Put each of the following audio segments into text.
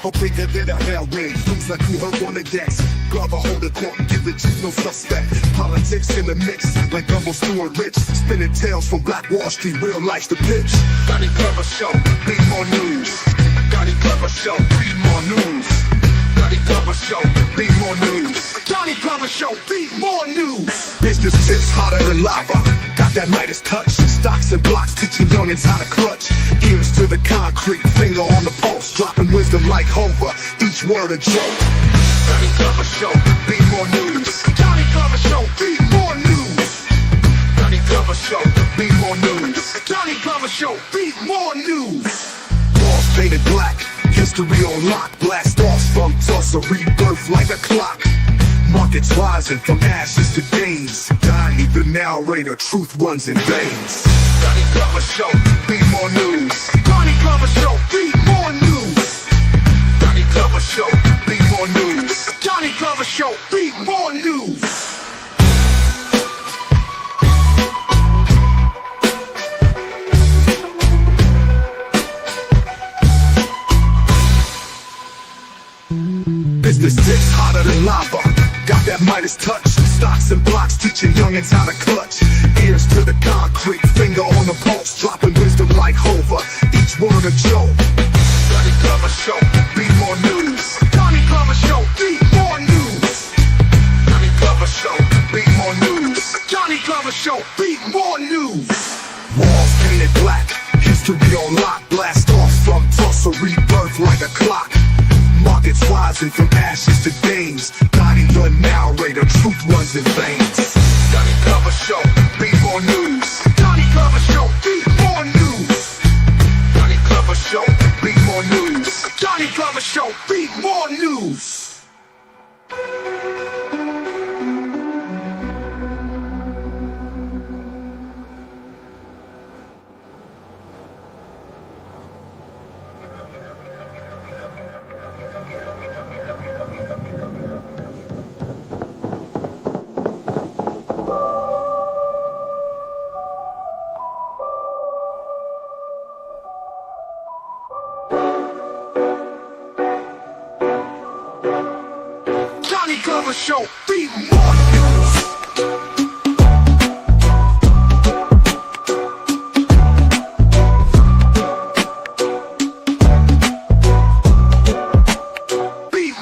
Or bigger than a hell ring, things like you heard on the decks. Glover hold the court and give the chief no suspect. Politics in the mix, like Gumbo Stewart Rich. Spinning tales from Black Wall Street, real life's the pitch. Doni Glover Show, be more news. Doni Glover Show, be more news. Doni Glover Show, be more news. Doni Glover Show, be more news. Business tips hotter than lava. Got that Midas touch. Stocks and blocks teaching youngins how to clutch. Ears to the concrete, finger on the pulse. Dropping wisdom like Homer, each word a joke. Doni Glover Show, be more news. Doni Glover Show, be more news. Doni Glover Show, be more news. Doni Glover Show, be more news. Walls painted black, history on lock. Blast off from Tulsa, rebirth like a clock. Markets rising from ashes to gains. Doni the narrator, truth runs in veins. Doni Glover Show, be more news. Doni Glover Show, be more news. Doni Glover Show, be more news. Doni Glover Show, be more news. Business ticks hotter than lava. Got that Midas touch. Stocks and blocks teaching youngins how to clutch. Ears to the concrete, finger on the pulse. Dropping wisdom like Homer, each word a joke. Doni Glover Show, be more news. Doni Glover Show, be more news. Doni Glover Show, be more news. Doni Glover Show, be more news. Walls painted black, history on lock. Blast off from Tulsa, rebirth like a clock. Markets rising from ashes to gains. Doni the narrator, truth runs in veins. Doni Glover Show, be more news. Doni Glover Show, be more news. Doni Glover Show, be more news. Doni Glover Show, be more news. Doni Glover Show, be more news. Be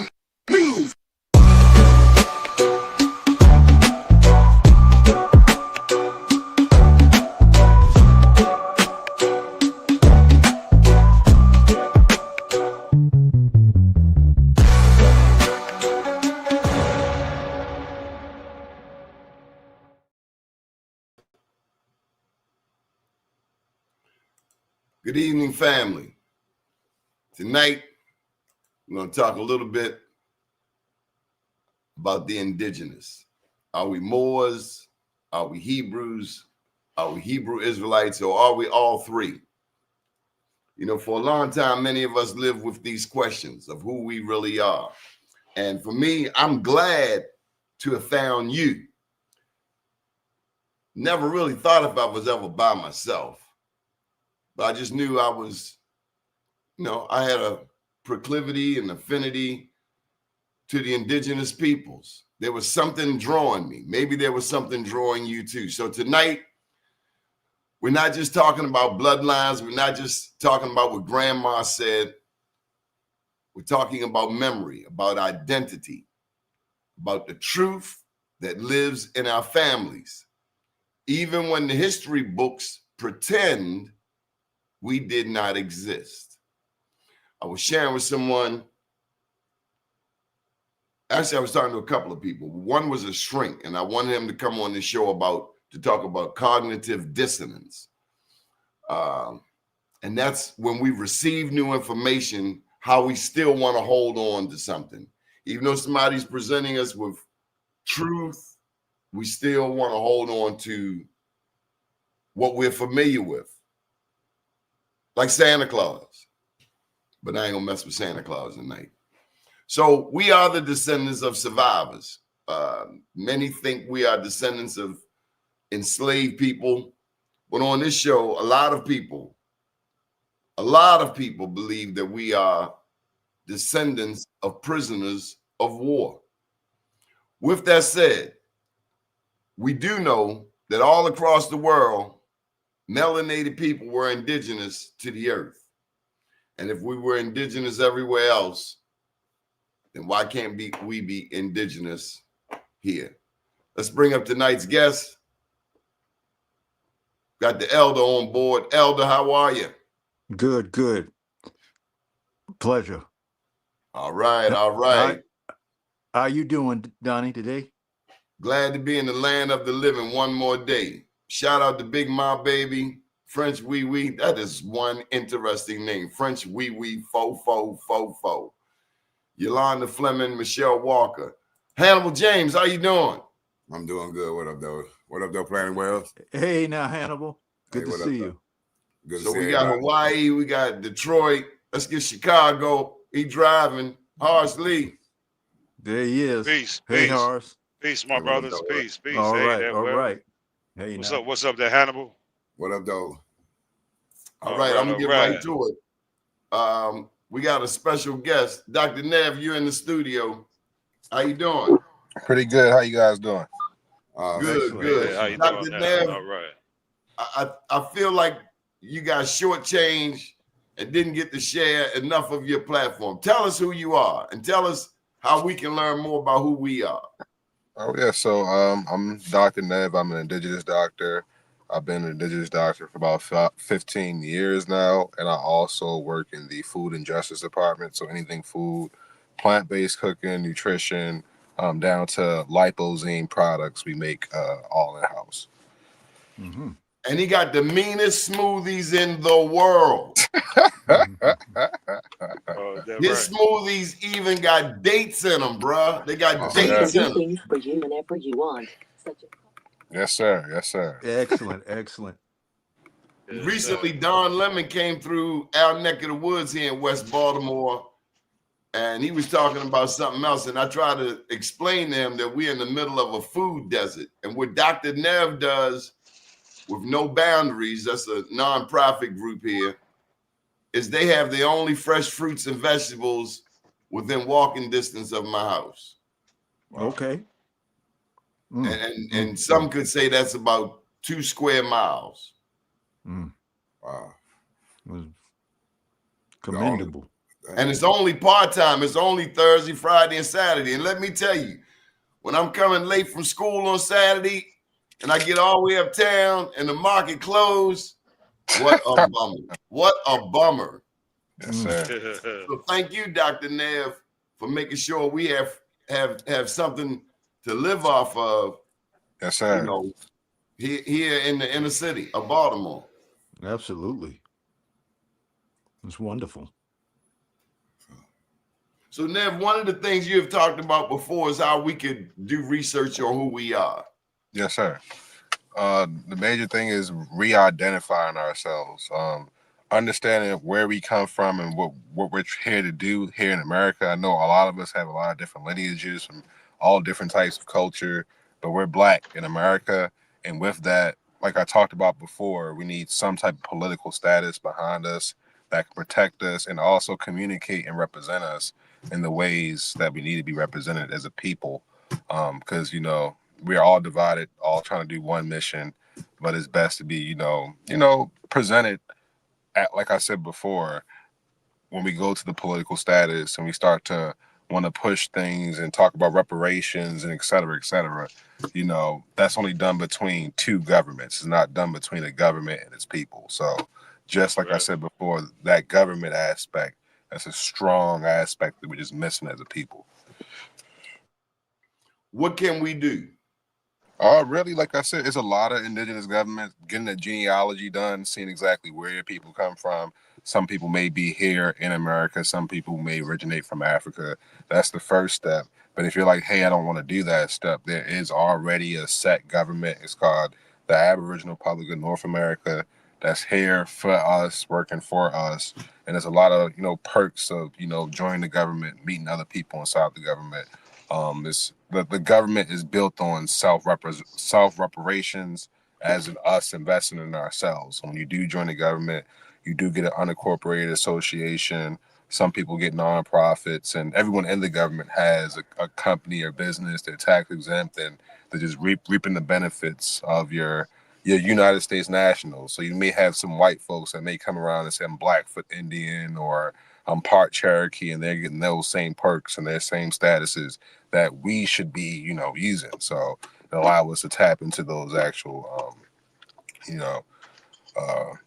news. Good evening, family. Tonight, we're going to talk a little bit about the indigenous. Are we Moors? Are we Hebrews? Are we Hebrew Israelites? Or are we all three? You know, for a long time, many of us live with these questions of who we really are. And for me, I'm glad to have found you. Never really thought if I was ever by myself. But I just knew I was, I had a proclivity and affinity to the indigenous peoples. There was something drawing me. Maybe there was something drawing you too. So tonight, we're not just talking about bloodlines. We're not just talking about what grandma said. We're talking about memory, about identity, about the truth that lives in our families. Even when the history books pretend we did not exist. I was sharing with someone. Actually, I was talking to a couple of people. One was a shrink, and I wanted him to come on the show to talk about cognitive dissonance. And that's when we receive new information, how we still want to hold on to something. Even though somebody's presenting us with truth, we still want to hold on to what we're familiar with. Like Santa Claus. But I ain't gonna mess with Santa Claus tonight. So we are the descendants of survivors. Many think we are descendants of enslaved people. But on this show, a lot of people believe that we are descendants of prisoners of war. With that said, we do know that all across the world, melanated people were indigenous to the earth. And if we were indigenous everywhere else, then why can't we be indigenous here? Let's bring up tonight's guest. Got the elder on board. Elder, how are you? Good, good. Pleasure. All right, all right. How you doing, Donnie, today? Glad to be in the land of the living one more day. Shout out to Big Ma Baby, French Wee Wee. That is one interesting name. French Wee Wee, Fo. Yolanda Fleming, Michelle Walker. Hannibal James, how you doing? I'm doing good. What up, though? What up, though, Planet Wells? Hey, now, Hannibal. Good Hey, to what up, see though? you. Good to So see we got everybody. Hawaii, we got Detroit. Let's get Chicago. He driving. Harsh Lee. There he is. Peace, Hey, peace. Horace. Peace, my Hey, what up, brothers. though? Peace, peace. All Hey, right, that all well. right. Hey, What's now. up? What's up, there, Hannibal? What up, though? All right, I'm gonna get right to it. We got a special guest. Dr. Nev, you're in the studio. How you doing? Pretty good. How you guys doing? Good, excellent, good. Hey, how you Dr. doing, Nev, man? All right. I feel like you got shortchanged and didn't get to share enough of your platform. Tell us who you are and tell us how we can learn more about who we are. Oh yeah. So I'm Dr. Nev. I'm an Indigenous doctor. I've been an Indigenous doctor for about 15 years now, and I also work in the food and justice department. So anything food, plant-based cooking, nutrition, down to liposine products, we make all in house. Mm-hmm. And he got the meanest smoothies in the world. That His right. smoothies even got dates in them, bruh. They got Oh, dates yeah. in them. Things for you whenever you want. Yes, sir. Yes, sir. Excellent, excellent. Yes, Recently, sir. Don Lemon came through our neck of the woods here in West Baltimore, and he was talking about something else. And I tried to explain to him that we're in the middle of a food desert. And what Dr. Nev does with No Boundaries, that's a nonprofit group here, is they have the only fresh fruits and vegetables within walking distance of my house. Okay. And some could say that's about 2 square miles. Wow. Was commendable. And it's only part-time. It's only Thursday, Friday, and Saturday. And let me tell you, when I'm coming late from school on Saturday and I get all the way uptown and the market closed, what a bummer. What a bummer. Yes, sir. So thank you, Dr. Nev, for making sure we have something to live off of, Yes, sir. you know, here in the inner city of Baltimore. Absolutely. It's wonderful. So, Nev, one of the things you have talked about before is how we could do research on who we are. Yes, sir. The major thing is re-identifying ourselves, understanding where we come from and what we're here to do here in America. I know a lot of us have a lot of different lineages from all different types of culture, but we're Black in America. And with that, like I talked about before, we need some type of political status behind us that can protect us and also communicate and represent us in the ways that we need to be represented as a people. Because, you know, we're all divided, all trying to do one mission, but it's best to be, you know, presented at, like I said before, when we go to the political status and we start to want to push things and talk about reparations and et cetera, you know, that's only done between two governments. It's not done between a government and its people. So just like I said before, that government aspect, that's a strong aspect that we're just missing as a people. What can we do? Really, like I said, it's a lot of indigenous governments getting the genealogy done, seeing exactly where people come from. Some people may be here in America. Some people may originate from Africa. That's the first step. But if you're like, hey, I don't want to do that step, there is already a set government. It's called the Aboriginal Public of North America. That's here for us, working for us. And there's a lot of, you know, perks of, you know, joining the government, meeting other people inside the government. The government is built on self-reparations, as in us investing in ourselves. So when you do join the government, you do get an unincorporated association Some people get nonprofits, and everyone in the government has a company or business. They're tax exempt, and they're just reaping the benefits of your United States nationals. So you may have some white folks that may come around and say, I'm Blackfoot Indian or I'm part Cherokee, and they're getting those same perks and their same statuses that we should be, using. So it allows us to tap into those actual,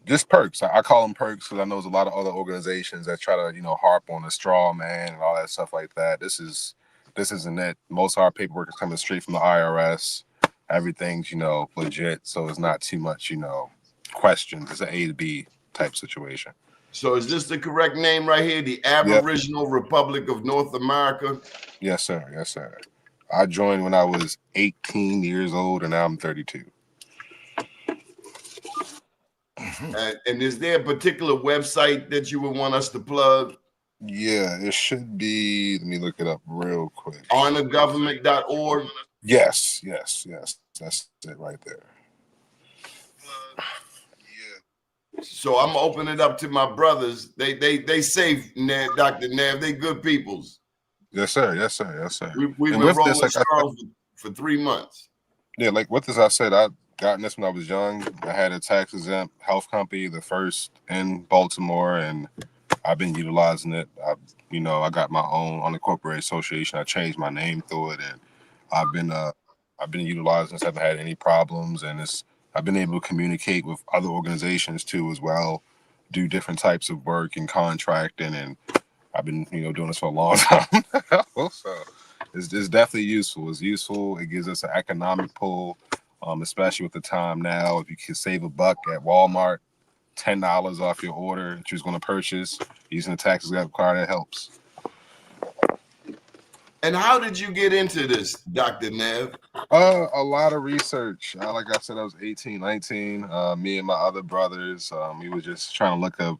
just perks. I call them perks because I know there's a lot of other organizations that try to, harp on the straw man and all that stuff like that. This isn't it. Most of our paperwork is coming straight from the IRS. Everything's, legit. So it's not too much, questions. It's an A to B type situation. So is this the correct name right here? The Yep. Aboriginal Republic of North America? Yes, sir. Yes, sir. I joined when I was 18 years old, and now I'm 32. And is there a particular website that you would want us to plug? Yeah, it should be. Let me look it up real quick. Honorgovernment.org? Yes. That's it right there. So I'm gonna open it up to my brothers. They safe, Dr. Nev. They good peoples. Yes, sir. We've been rolling strong for 3 months. Yeah, like with this, I said I gotten this when I was young. I had a tax exempt health company, the first in Baltimore, and I've been utilizing it. I got my own unincorporated association. I changed my name through it, and I've been utilizing this. I haven't had any problems, and I've been able to communicate with other organizations too as well, do different types of work and contracting, and I've been doing this for a long time. So it's definitely useful. It's useful. It gives us an economic pull, especially with the time now. If you can save $1 at Walmart, $10 off your order that you're going to purchase using the tax exempt card, that helps. And how did you get into this, Dr. Nev? A lot of research. Like I said, I was 18, 19. Me and my other brothers, we were just trying to look up,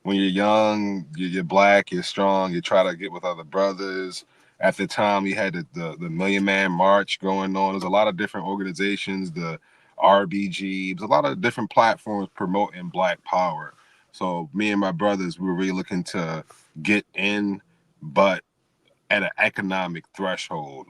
when you're young, you're black, you're strong, you try to get with other brothers. At the time, we had the Million Man March going on. There's a lot of different organizations, the RBG, there's a lot of different platforms promoting Black power. So me and my brothers, we were really looking to get in, but at an economic threshold.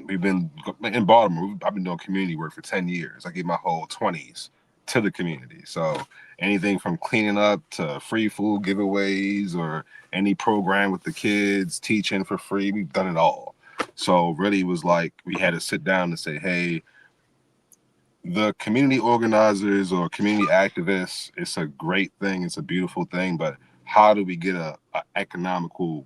We've been in Baltimore. I've been doing community work for 10 years. I gave my whole 20s to the community. So anything from cleaning up to free food giveaways or any program with the kids, teaching for free, we've done it all. So really it was like we had to sit down and say, hey, the community organizers or community activists, it's a great thing. It's a beautiful thing. But how do we get a economical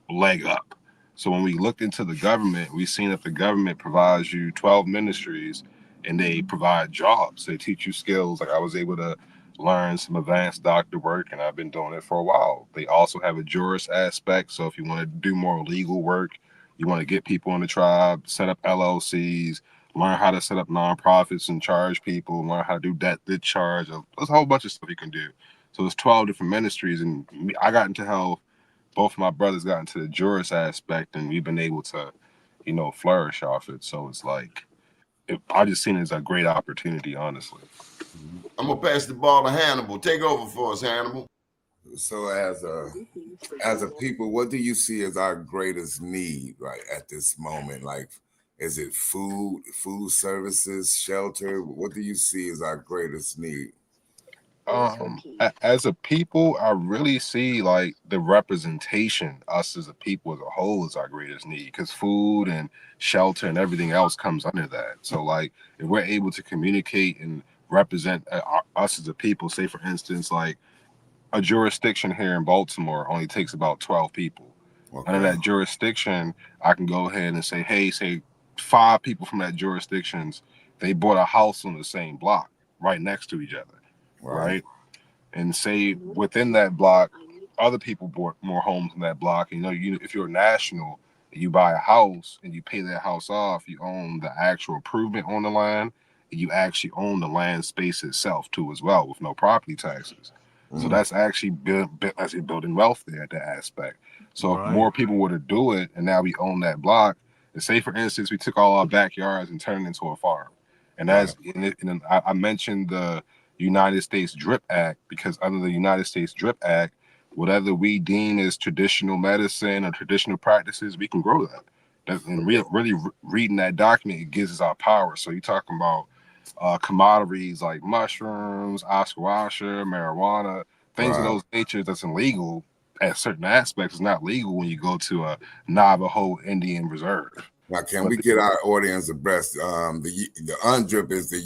leg up? So when we looked into the government, we seen that the government provides you 12 ministries and they provide jobs. They teach you skills. Like I was able to learn some advanced doctor work, and I've been doing it for a while. They also have a jurist aspect. So if you want to do more legal work, you want to get people in the tribe, set up LLCs, learn how to set up nonprofits and charge people, learn how to do debt discharge. There's a whole bunch of stuff you can do. So there's 12 different ministries, and I got into health. Both of my brothers got into the jurist aspect, and we've been able to, flourish off it. So it's like, I just seen it as a great opportunity, honestly. I'm gonna pass the ball to Hannibal. Take over for us, Hannibal. So as a people, what do you see as our greatest need right at this moment? Like, is it food services, shelter? What do you see as our greatest need? As a people, I really see like the representation, us as a people as a whole, is our greatest need, because food and shelter and everything else comes under that. So like if we're able to communicate and represent us as a people, say for instance, like a jurisdiction here in Baltimore only takes about 12 people. Okay. Under that jurisdiction, I can go ahead and say, hey, say 5 people from that jurisdictions, they bought a house on the same block right next to each other. Right. And say within that block, other people bought more homes in that block. And if you're a national, you buy a house and you pay that house off, you own the actual improvement on the land, and you actually own the land space itself too as well, with no property taxes. Mm-hmm. So that's actually building wealth there at that aspect. So if more people were to do it, and now we own that block, and say for instance we took all our backyards and turned it into a farm, and I mentioned the United States DRIP Act, because under the United States DRIP Act, whatever we deem as traditional medicine or traditional practices, we can grow that. And really reading that document, it gives us our power. So you're talking about commodities like mushrooms, ayahuasca, marijuana, things of Right. those natures that's illegal at certain aspects. It's not legal when you go to a Navajo Indian reserve. Now, can But we get our audience abreast? The UNDRIP is the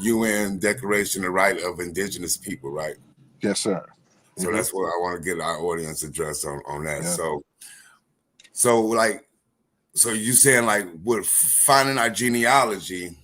UN Declaration of Right of Indigenous People, right? yes, sir. So that's what I want to get our audience address on that. Yeah. So you saying like with finding our genealogy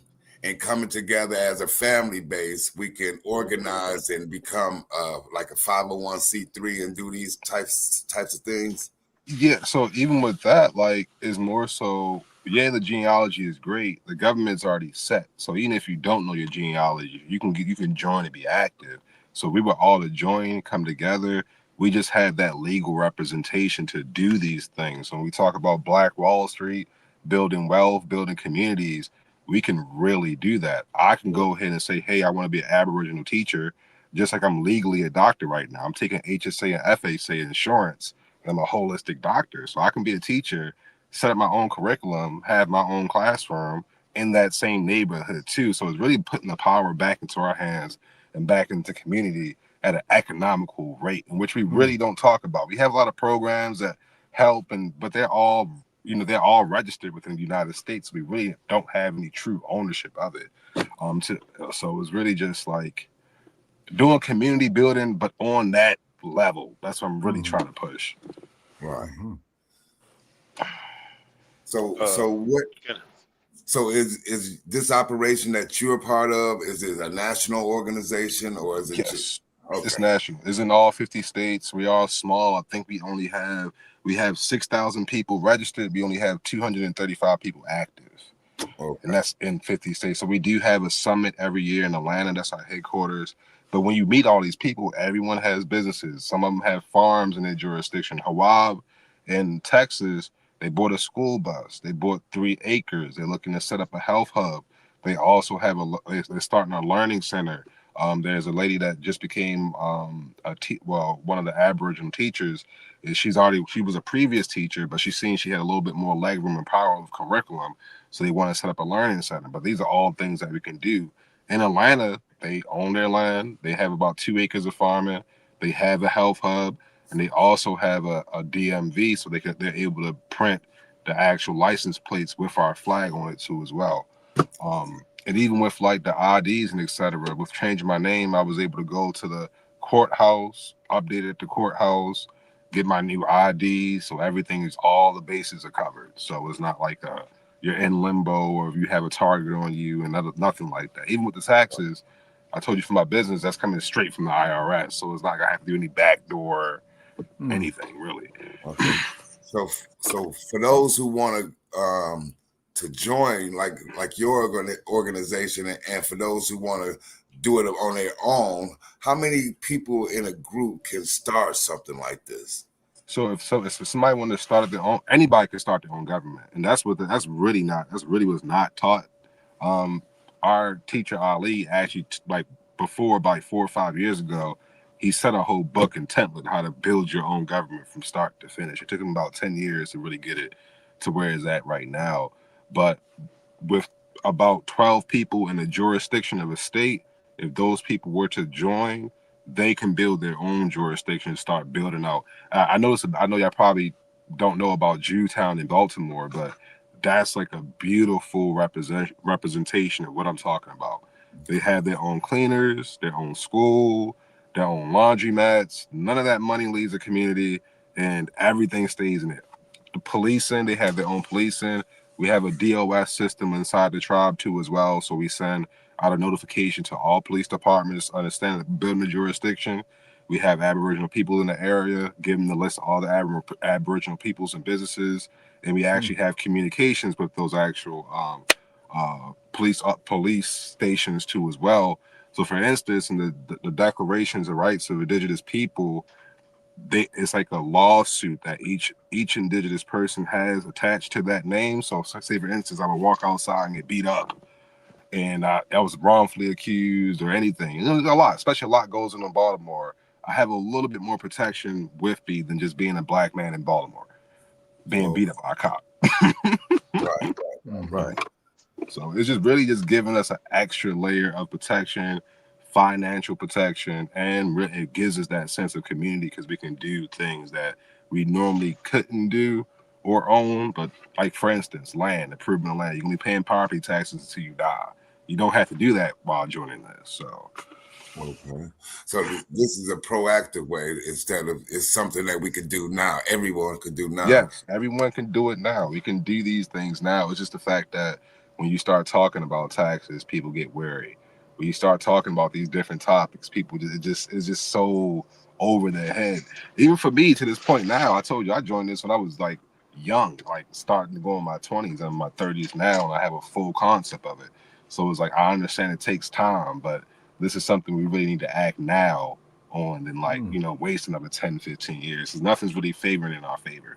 and coming together as a family base, we can organize and become like a 501c3 and do these types of things. Yeah, so even with that, like, is more so, yeah, the genealogy is great. The government's already set. So even if you don't know your genealogy, you can join and be active. So we were all to join, come together. We just had that legal representation to do these things. When we talk about Black Wall Street, building wealth, building communities, we can really do that. I can go ahead and say, hey, I want to be an Aboriginal teacher, just like I'm legally a doctor right now. I'm taking HSA and FHA insurance. I'm a holistic doctor, so I can be a teacher, set up my own curriculum, have my own classroom in that same neighborhood too. So it's really putting the power back into our hands and back into community at an economical rate, in which we really don't talk about. We have a lot of programs that help, but they're all registered within the United States. We really don't have any true ownership of it. So it's really just like doing community building, but on that level. That's what I'm really trying to push. Right. Mm-hmm. So what? So is this operation that you're a part of? Is it a national organization or is it Yes. just okay? It's national. It's in all 50 states. We are small. I think we have 6,000 people registered. We only have 235 people active. Okay. And that's in 50 states. So we do have a summit every year in Atlanta. That's our headquarters. But when you meet all these people, everyone has businesses. Some of them have farms in their jurisdiction. Hawab in Texas, they bought a school bus. They bought 3 acres. They're looking to set up a health hub. They also have they're starting a learning center. There's a lady that just became one of the Aboriginal teachers. She was a previous teacher, but she's seen she had a little bit more leg room and power of curriculum. So they want to set up a learning center. But these are all things that we can do. In Atlanta, they own their land. They have about 2 acres of farming. They have a health hub, and they also have a DMV, so they're able to print the actual license plates with our flag on it too as well. And even with like the IDs and etc. With changing my name, I was able to go to the courthouse, update at the courthouse, get my new ID, so all the bases are covered. So it's not like you're in limbo or if you have a target on you and nothing like that. Even with the taxes, I told you for my business, that's coming straight from the IRS. So it's not gonna have to do any backdoor anything really. Okay. So for those who want to join like your organization and for those who want to do it on their own, how many people in a group can start something like this? So if somebody wanted to start their own, anybody can start their own government, and that's really was not taught. Our teacher Ali actually before about 4 or 5 years ago, he set a whole book and template how to build your own government from start to finish. It took him about 10 years to really get it to where it's at right now. But with about 12 people in the jurisdiction of a state, if those people were to join, they can build their own jurisdiction and start building out. I know y'all probably don't know about Jewtown in Baltimore, but that's like a beautiful representation of what I'm talking about. They have their own cleaners, their own school, their own laundromats. None of that money leaves the community, and everything stays in it. The policing, they have their own policing. We have a DOS system inside the tribe too as well. So we send out a notification to all police departments, understand that building a jurisdiction. We have Aboriginal people in the area, give them the list of all the Aboriginal peoples and businesses, and we actually have communications with those actual police stations too as well. So for instance, in the declarations of rights of Indigenous people, it's like a lawsuit that each Indigenous person has attached to that name. So say for instance, I would walk outside and get beat up, and I was wrongfully accused or anything. There's a lot, especially a lot goes on in Baltimore. I have a little bit more protection with me than just being a black man in Baltimore, being beat up by a cop. Right. Mhm. So it's just really just giving us an extra layer of protection, financial protection, and it gives us that sense of community because we can do things that we normally couldn't do or own. But like for instance, land, improvement of land, you're gonna be paying property taxes until you die. You don't have to do that while joining this. So Okay. So this is a proactive way instead of it's something that we could do now. Everyone could do now. yes, everyone can do it now. We can do these things now. It's just the fact that when you start talking about taxes, people get wary. When you start talking about these different topics, people it's just so over their head. Even for me to this point now, I told you I joined this when I was like young, like starting to go in my 20s and my 30s now, and I have a full concept of it. So it's like I understand it takes time, but this is something we really need to act now on than like, waste another 10, 15 years. Because nothing's really favoring in our favor.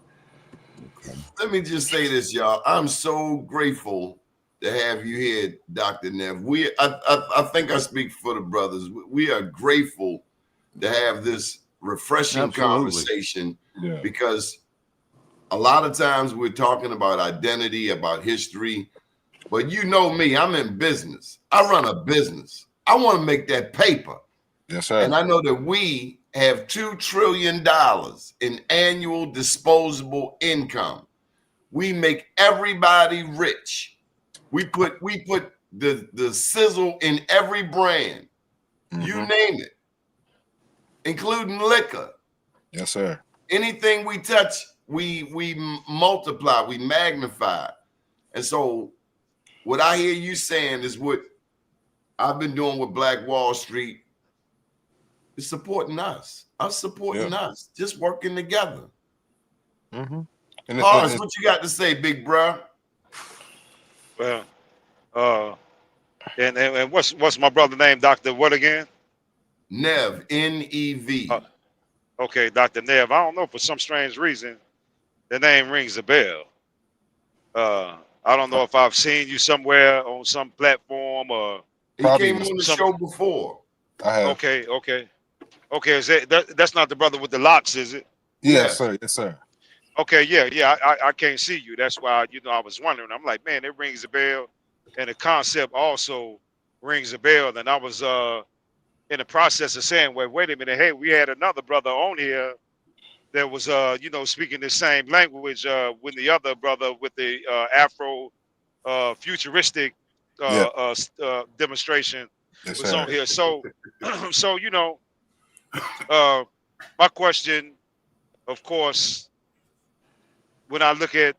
Okay. Let me just say this, y'all. I'm so grateful to have you here, Dr. Nev. I think I speak for the brothers. We are grateful to have this refreshing Absolutely. conversation Yeah. because a lot of times we're talking about identity, about history, but you know me, I'm in business. I run a business. I want to make that paper. Yes, sir. And I know that we have $2 trillion in annual disposable income. We make everybody rich. We put the sizzle in every brand. You name it, including liquor. Yes, sir. Anything we touch, we multiply, we magnify. And so what I hear you saying is what I've been doing with Black Wall Street is supporting us. Us supporting us, just working together. And Horace, what you got to say, big bro? Well, and what's my brother name? Dr. What again? Nev, N-E-V. Okay, Dr. Nev. I don't know, for some strange reason, the name rings a bell. I don't know if I've seen you somewhere on some platform or He Probably came on the show before. I have. Okay. Is that's not the brother with the locks, is it? Yes, sir. Yes, sir. Okay, yeah. I can't see you. That's why I was wondering. I'm like, man, it rings a bell, and the concept also rings a bell. And I was in the process of saying, well, wait a minute, hey, we had another brother on here that was speaking the same language when the other brother with the Afro futuristic demonstration Yes, was sir. on here. So so my question, of course, when I look at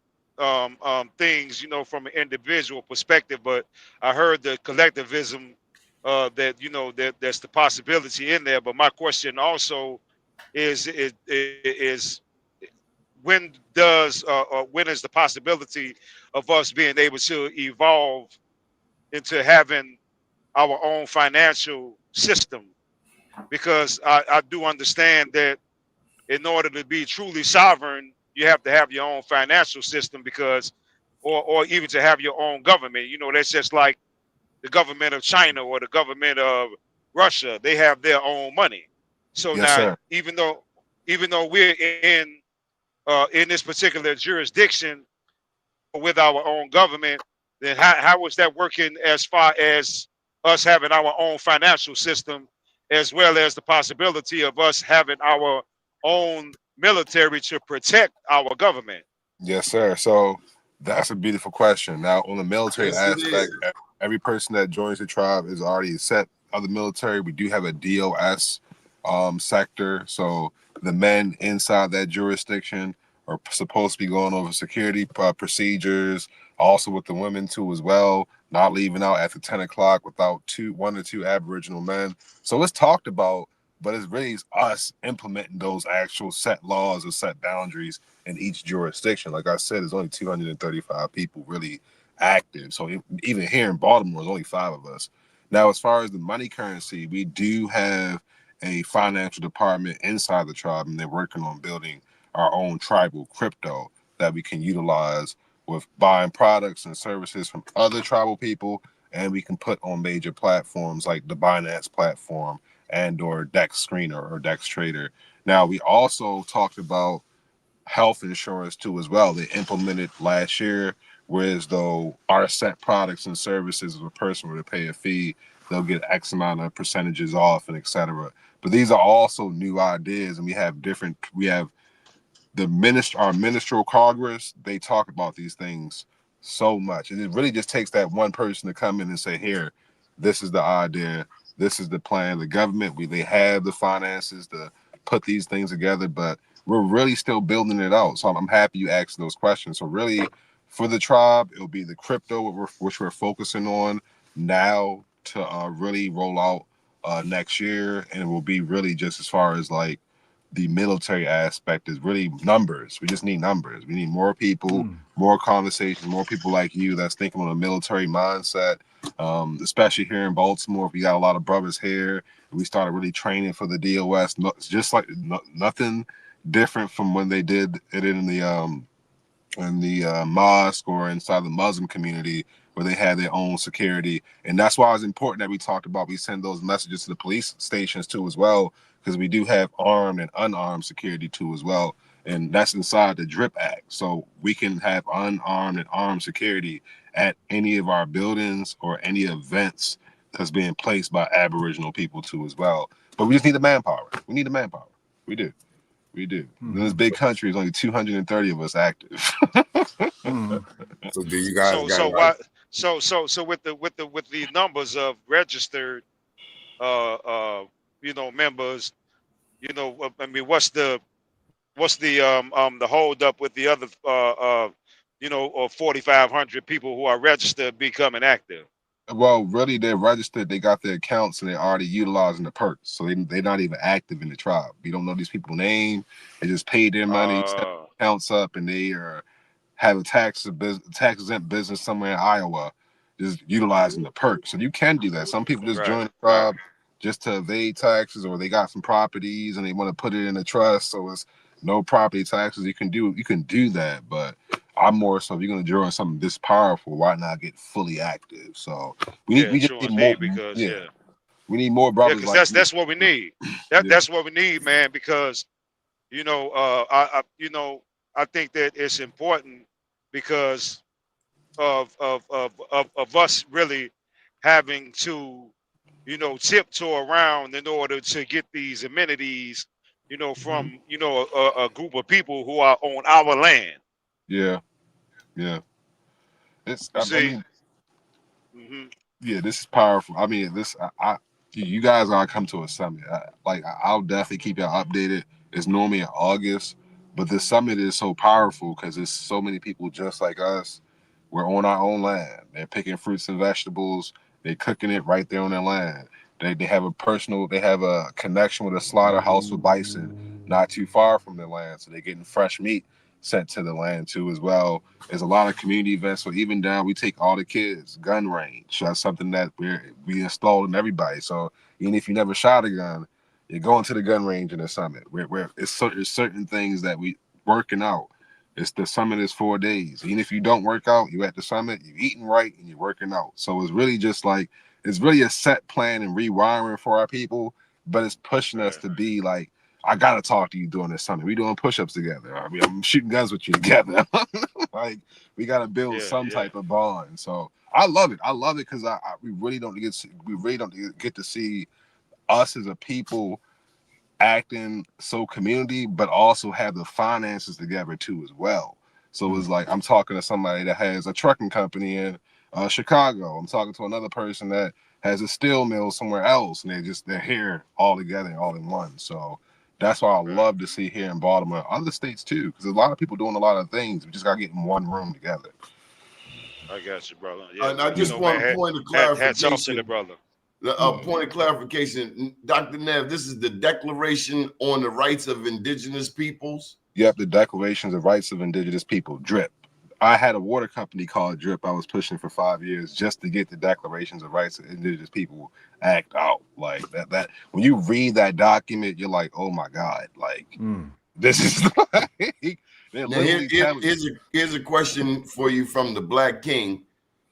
things, from an individual perspective, but I heard the collectivism that's the possibility in there. But my question also is when is the possibility of us being able to evolve into having our own financial system? Because I do understand that in order to be truly sovereign, you have to have your own financial system or even to have your own government. That's just like the government of China or the government of Russia. They have their own money. So Yes, now, sir. even though we're in this particular jurisdiction with our own government, then how is that working as far as us having our own financial system, as well as the possibility of us having our own military to protect our government? Yes, sir. So that's a beautiful question. Now, on the military Yes, it aspect, is. every person that joins the tribe is already set of the military. We do have a DOS sector. So the men inside that jurisdiction are supposed to be going over security procedures, also with the women too as well, not leaving out after 10 o'clock without one or two Aboriginal men. So it's talked about, but it's really us implementing those actual set laws or set boundaries in each jurisdiction. Like I said, there's only 235 people really active. So even here in Baltimore, there's only 5 of us. Now, as far as the money currency, we do have a financial department inside the tribe, and they're working on building our own tribal crypto that we can utilize with buying products and services from other tribal people, and we can put on major platforms like the Binance platform and or Dex Screener or Dex Trader. Now, we also talked about health insurance too as well. They implemented last year, whereas though our set products and services, if a person were to pay a fee, they'll get X amount of percentages off and etc. But these are also new ideas, and we have our ministerial Congress. They talk about these things so much, and it really just takes that one person to come in and say, here, this is the idea, this is the plan. The government, they have the finances to put these things together, but we're really still building it out. So I'm happy you asked those questions. So really, for the tribe, it'll be the crypto, which we're focusing on now to really roll out next year, and it will be really just as far as like the military aspect is really numbers. We just need numbers. We need more people, more conversations, more people like you that's thinking on a military mindset. Especially here in Baltimore, we got a lot of brothers here. We started really training for the DOS. Just like nothing different from when they did it in the mosque or inside the Muslim community where they had their own security. And that's why it's important that we talked about, we send those messages to the police stations too as well, because we do have armed and unarmed security too as well. And that's inside the DRIP Act. So we can have unarmed and armed security at any of our buildings or any events that's being placed by Aboriginal people too as well. But we just need the manpower. We need the manpower. We do. We do. In this big country, there's only 230 of us active. So do you guys got So like, why? So with the numbers of registered, members, I mean, what's the hold up with the other 4,500 people who are registered becoming active? Well, really, they're registered. They got their accounts, and they're already utilizing the perks. So they're not even active in the tribe. We don't know these people's name. They just paid their money, set accounts up, and they are have a tax exempt business somewhere in Iowa, just utilizing the perks. So you can do that. Some people just join the tribe just to evade taxes, or they got some properties and they want to put it in a trust, so it's no property taxes. You can do that, but I'm more so if you're gonna join something this powerful, why not get fully active? So we just need more. Because we need more brothers because like that's what we need. That's what we need, man. Because I think that it's important because of us really having to tiptoe around in order to get these amenities from a group of people who are on our land. Yeah. It's Mhm. yeah, this is powerful. I mean, you guys gotta come to a summit. I'll definitely keep y'all updated. It's normally in August, but this summit is so powerful because there's so many people just like us. We're on our own land. They're picking fruits and vegetables. They're cooking it right there on their land. They have a connection with a slaughterhouse with bison not too far from their land, so they're getting fresh meat sent to the land too as well. There's a lot of community events. So even down, we take all the kids, gun range. That's something that we installed in everybody. So even if you never shot a gun, you're going to the gun range in the summit. It's certain things that we working out. The summit is 4 days. Even if you don't work out, you at the summit, you're eating right and you're working out. So it's really just like it's really a set plan and rewiring for our people, but it's pushing us to be like, I gotta talk to you during this summit. We doing push-ups together. I mean, I'm shooting guns with you together. Like we gotta build some type of bond. So I love it. I love it because we really don't get to see us as a people acting so community, but also have the finances together too as well. So it's like I'm talking to somebody that has a trucking company in Chicago. I'm talking to another person that has a steel mill somewhere else, and they're here all together, all in one. So that's why I love to see here in Baltimore, other states too, because a lot of people doing a lot of things. We just gotta get in one room together. I got you, brother. And I just want a point of hats off to the clarification. brother. A point of clarification, Dr. Nev, this is the Declaration on the Rights of Indigenous Peoples. Yep, the Declarations of Rights of Indigenous People, DRIP. I had a water company called DRIP. I was pushing for 5 years just to get the Declarations of Rights of Indigenous People act out. Like that when you read that document, you're like, oh my God, like this is like here's a question for you from the Black King.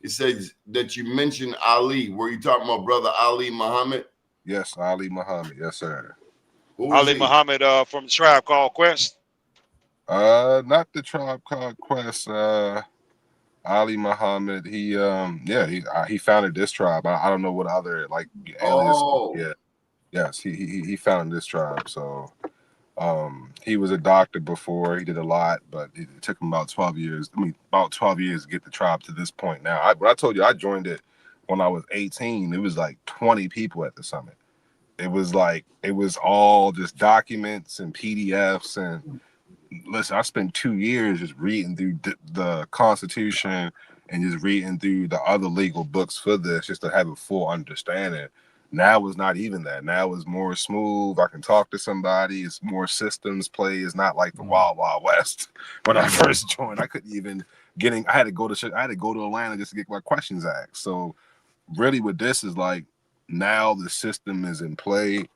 It says that you mentioned Ali. Were you talking about Brother Ali Muhammad? Yes, Ali Muhammad. Yes, sir. Who is Ali he? Muhammad from the Tribe Called Quest. Not the Tribe Called Quest. Ali Muhammad. He founded this tribe. I don't know what other like alias. Oh, Yeah. Yes, he founded this tribe. So he was a doctor before. He did a lot, but it took him about 12 years. I mean, about 12 years to get the tribe to this point. Now, I told you I joined it when I was 18. It was like 20 people at the summit. It was all just documents and PDFs. And listen, I spent 2 years just reading through the Constitution and just reading through the other legal books for this, just to have a full understanding. Now it's not even that. Now it's more smooth. I can talk to somebody. It's more systems play. It's not like the Wild Wild West. When I first joined, I couldn't even I had to go to Atlanta just to get my questions asked. So really, with this is like now the system is in play.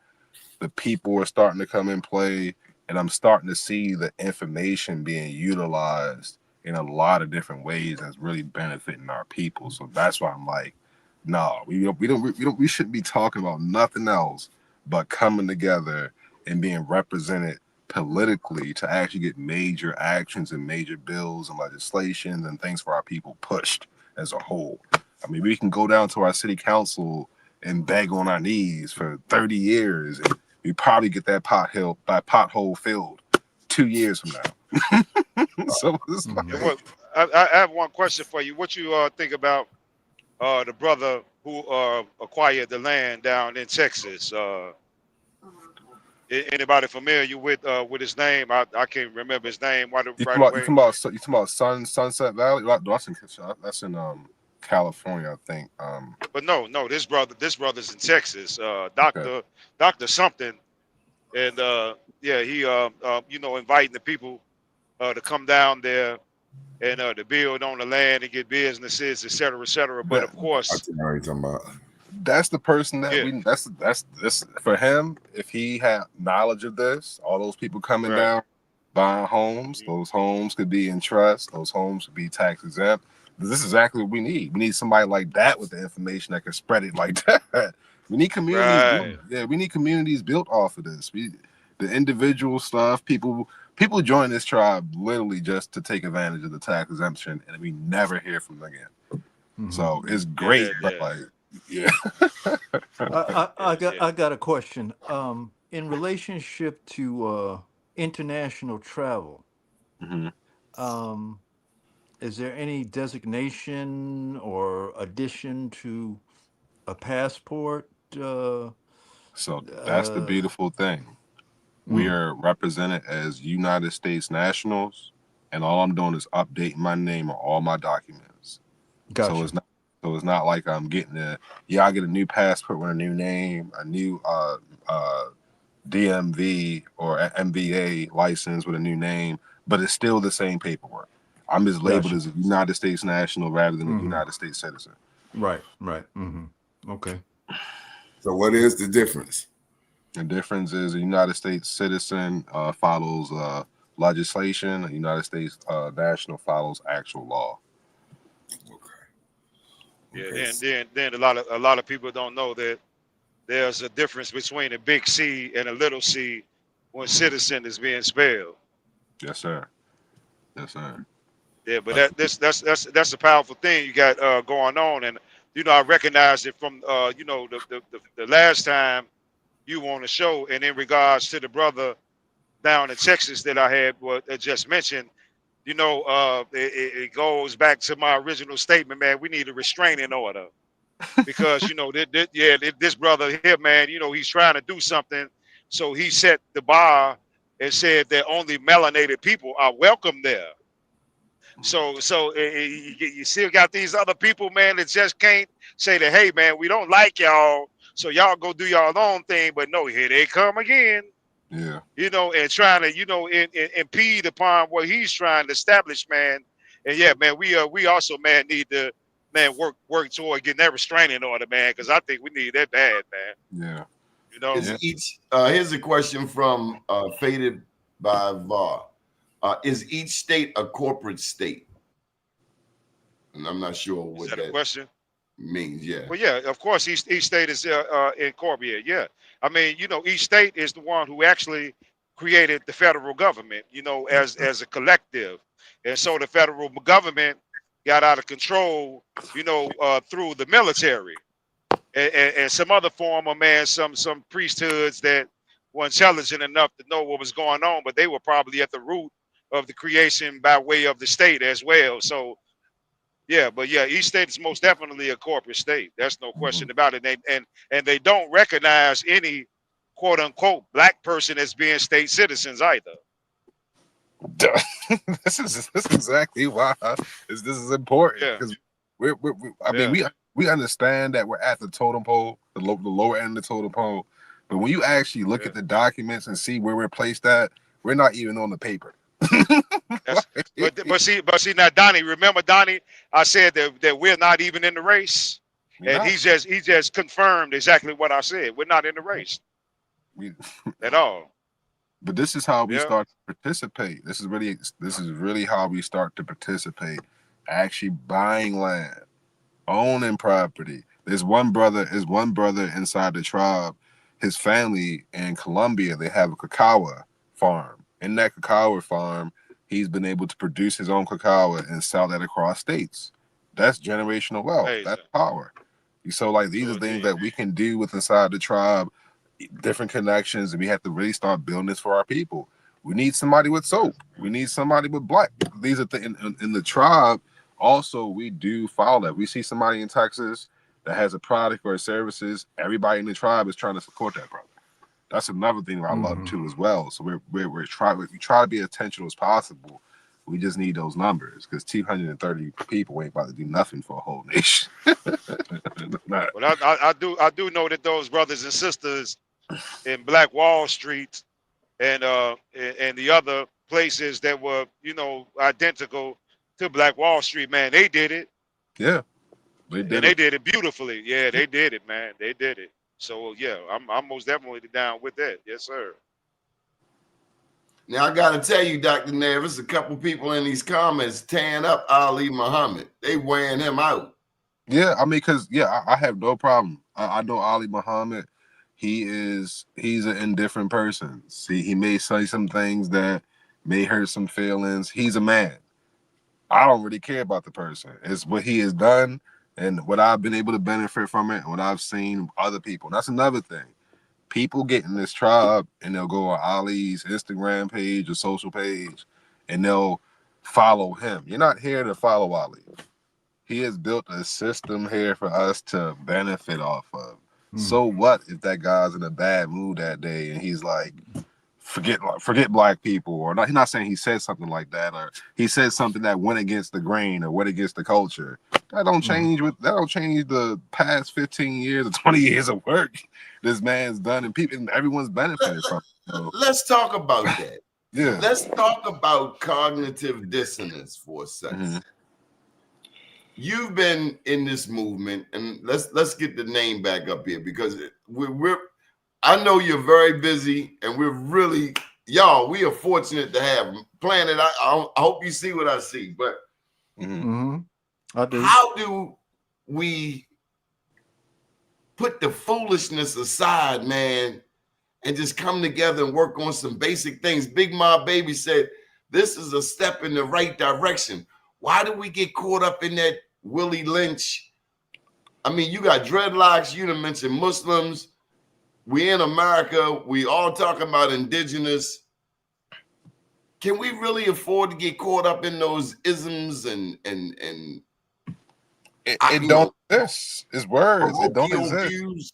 The people are starting to come in play, and I'm starting to see the information being utilized in a lot of different ways that's really benefiting our people. So that's why I'm like, no, we shouldn't be talking about nothing else but coming together and being represented politically to actually get major actions and major bills and legislations and things for our people pushed as a whole. I mean, we can go down to our city council and beg on our knees for 30 years, and we probably get that pothole filled 2 years from now. So it's like, And what I have one question for you. What you think about the brother who acquired the land down in Texas? Anybody familiar with his name? I can't remember his name right away. you talking about Sunset Valley? That's in California, I think. But no, this brother's in Texas. Okay. Doctor something, and yeah, he inviting the people to come down there and to build on the land and get businesses, et cetera, et cetera. But of I course, know what you're talking about. That's the person that yeah, that's this for him. If he had knowledge of this, all those people coming right. down, buying homes, those homes could be in trust, those homes could be tax exempt. This is exactly what we need. We need somebody like that with the information that can spread it like that. We need communities built. Right. Yeah, we need communities built off of this. The individual stuff, people join this tribe literally just to take advantage of the tax exemption, and we never hear from them again. So it's great, but like, yeah. I got a question. In relationship to international travel, Mhm. is there any designation or addition to a passport? So that's the beautiful thing. We are represented as United States nationals, and all I'm doing is updating my name on all my documents. So Gotcha. it's not like I'm getting I get a new passport with a new name, a new DMV or MVA license with a new name, but it's still the same paperwork. I'm just labeled Gotcha. as a United States national rather than a United States citizen. Right. Right. Okay. So what is the difference? The difference is a United States citizen follows legislation. A United States national follows actual law. Yeah, Okay. then a lot of people don't know that there's a difference between a big C and a little c when citizen is being spelled. Yes, sir. Yes, sir. Yeah, but that's a powerful thing you got going on, and I recognized it from the last time you were on the show, and in regards to the brother down in Texas that I had just mentioned. It goes back to my original statement, man. We need a restraining order because this brother here, man, he's trying to do something, so he set the bar and said that only melanated people are welcome there. So you still got these other people, man, that just can't say that, hey, man, we don't like y'all, so y'all go do y'all own thing. But no, here they come again, Yeah. and trying to, impede upon what he's trying to establish, man. And yeah, man, we also, man, need to, man, work toward getting that restraining order, man, because I think we need that bad, man. Yeah. is Yeah. each here's a question from Faded by VAR. Is each state a corporate state? And I'm not sure Is what that a that. question? means. Yeah. Well, yeah, of course, each state is incorporated. Yeah, I mean, each state is the one who actually created the federal government. As a collective, and so the federal government got out of control. Through the military and some other form of some priesthoods that were intelligent enough to know what was going on, but they were probably at the root of the creation by way of the state as well. So yeah, but yeah, each state is most definitely a corporate state. That's no question about it. And they don't recognize any quote unquote black person as being state citizens either. This is exactly why this is important, Yeah, because I mean, yeah, we understand that we're at the totem pole, the lower end of the totem pole, but when you actually look yeah. at the documents and see where we're placed at, we're not even on the paper. That's but see now, Donnie. Remember, Donnie, I said that we're not even in the race, We're and not. he just confirmed exactly what I said. We're not in the race We, at all. but this is how we Yeah. start to participate. This is really how we start to participate. Actually buying land, owning property. There's one brother inside the tribe. His family in Colombia, they have a cacao farm. In that cacao farm, he's been able to produce his own cacao and sell that across states. That's generational wealth. That's Amazing. power. So like these So are things indeed. that we can do with inside the tribe, different connections, and we have to really start building this for our people. We need somebody with soap. We need somebody with black. These are in the tribe. Also, we do follow that. We see somebody in Texas that has a product or services. Everybody in the tribe is trying to support that brother. That's another thing I love too as well. So we try to be as intentional as possible. We just need those numbers, because 230 people ain't about to do nothing for a whole nation. Not. But I do know that those brothers and sisters in Black Wall Street and the other places that were identical to Black Wall Street, man, they did it, Yeah, they did and it. they did it beautifully. Yeah, they did it, man. They did it. So yeah, I'm most definitely down with that. Yes, sir. Now I gotta tell you, Dr. Nevis, a couple people in these comments tearing up Ali Muhammad. They wearing him out. Yeah, I mean, because I have no problem. I know Ali Muhammad. He's an indifferent person. See, he may say some things that may hurt some feelings. He's a man. I don't really care about the person. It's what he has done and what I've been able to benefit from it, and what I've seen other people. And that's another thing. People get in this tribe and they'll go on Ali's Instagram page or social page and they'll follow him. You're not here to follow Ali. He has built a system here for us to benefit off of. So what if that guy's in a bad mood that day and he's like, forget black people, or not? He's not saying he said something like that, or he said something that went against the grain or went against the culture. That don't change the past 15 years or 20 years of work this man's done, and people and everyone's benefited from it. So, Let's talk about that. yeah. Let's talk about cognitive dissonance for a second. Mm-hmm. You've been in this movement, and let's get the name back up here, because we're I know you're very busy, and we're really we are fortunate to have Planet. I hope you see what I see, but I do. how do we put the foolishness aside, man, and just come together and work on some basic things? Big Ma Baby said this is a step in the right direction. Why do we get caught up in that Willie Lynch? I mean, you got dreadlocks, you done mentioned Muslims. We in America, we all talking about indigenous. Can we really afford to get caught up in those isms and it don't exist? It's words. It don't exist. views?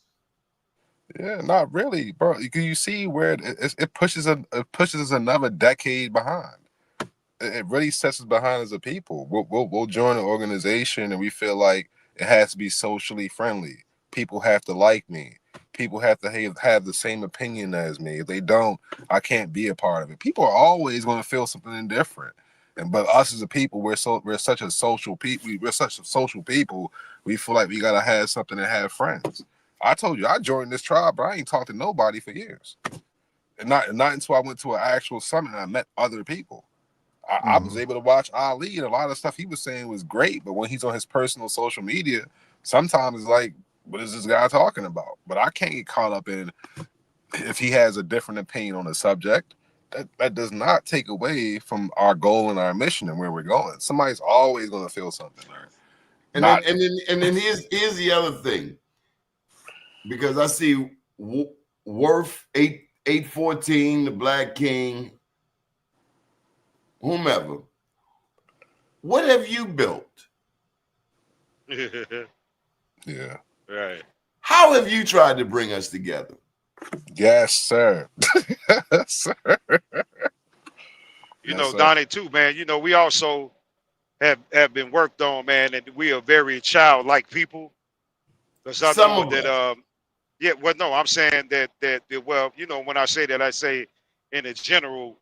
Yeah, not really, bro. You see where it pushes us another decade behind. It really sets us behind as a people. We'll join an organization and we feel like it has to be socially friendly. People have to like me. People have to have the same opinion as me. If they don't, I can't be a part of it. People are always going to feel something different. But us as a people, we're such a social people. We're such a social people. We feel like we gotta have something to have friends. I told you I joined this tribe, but I ain't talked to nobody for years. And not until I went to an actual summit and I met other people. I was able to watch Ali, and a lot of stuff he was saying was great, but when he's on his personal social media, sometimes it's like, what is this guy talking about? But I can't get caught up in if he has a different opinion on the subject. That does not take away from our goal and our mission and where we're going. Somebody's always going to feel something, or And then not. here's the other thing, because I see Worth 814, the Black King, whomever. What have you built? Yeah. Right. How have you tried to bring us together? Yes, sir. Yes, sir. You Yes, know, sir. Donnie too, man. You know, we also have been worked on, man, and we are very childlike people. Because I Some know of that, us. yeah. Well, no, I'm saying that well, you know, when I say that, I say in a general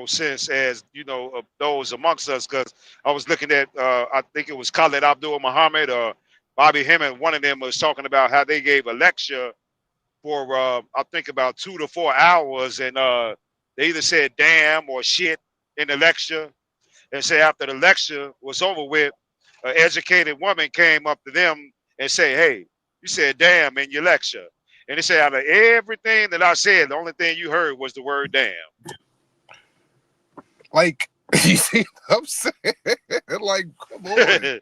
sense, as you know, of those amongst us. Because I was looking at, I think it was Khalid Abdul Muhammad or Bobby Hemmett. One of them was talking about how they gave a lecture for I think about 2 to 4 hours, and they either said damn or shit in the lecture, and say after the lecture was over with, an educated woman came up to them and say, "Hey, you said damn in your lecture," and they say out of everything that I said, the only thing you heard was the word damn. Like, you see what I'm saying? Like, come on.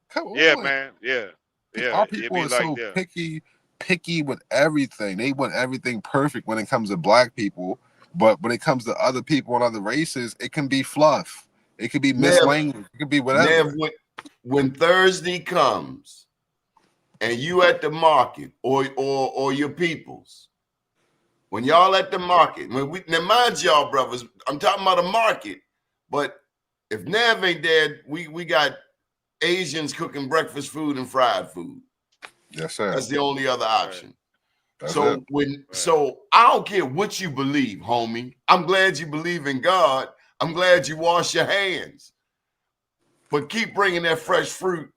Come Yeah, on. man. Yeah, yeah. Our It people be are like so that. picky with everything. They want everything perfect when it comes to black people, but when it comes to other people and other races, it can be fluff. It could be Nev, mislanguage. It could be Nev, whatever. when Thursday comes and you at the market or your peoples, when y'all at the market, now mind y'all, brothers, I'm talking about a market, but if Nev ain't there, we got Asians cooking breakfast food and fried food. Yes, sir. That's the only other Right, option. That's it. right. So I don't care what you believe, homie. I'm glad you believe in God. I'm glad you wash your hands. But keep bringing that fresh fruit,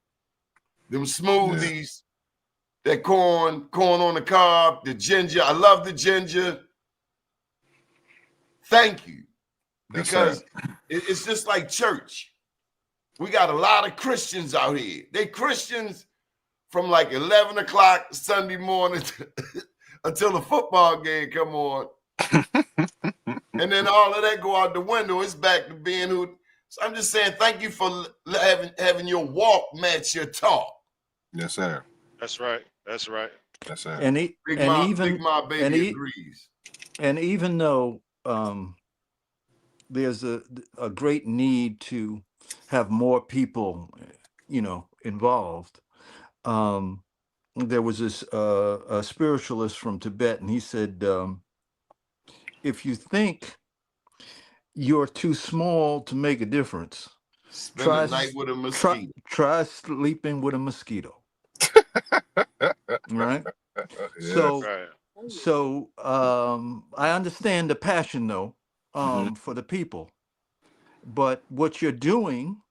them Yeah. smoothies, that corn on the cob, the ginger. I love the ginger. Thank you. Yes, sir. Because it's just like church. We got a lot of Christians out here. They Christians from like 11 o'clock Sunday morning until the football game come on. And then all of that go out the window. It's back to being who. So I'm just saying thank you for having your walk match your talk. Yes, sir. That's right. That's right. Yes, sir. And e- Big and Ma and baby e- agrees. and even though there's a great need to have more people, involved. There was this a spiritualist from Tibet, and he said, if you think you're too small to make a difference, Spend a try night with a try mosquito. try sleeping with a mosquito. Right. Yeah. So Right. I understand the passion though, Mhm. for the people, but what you're doing,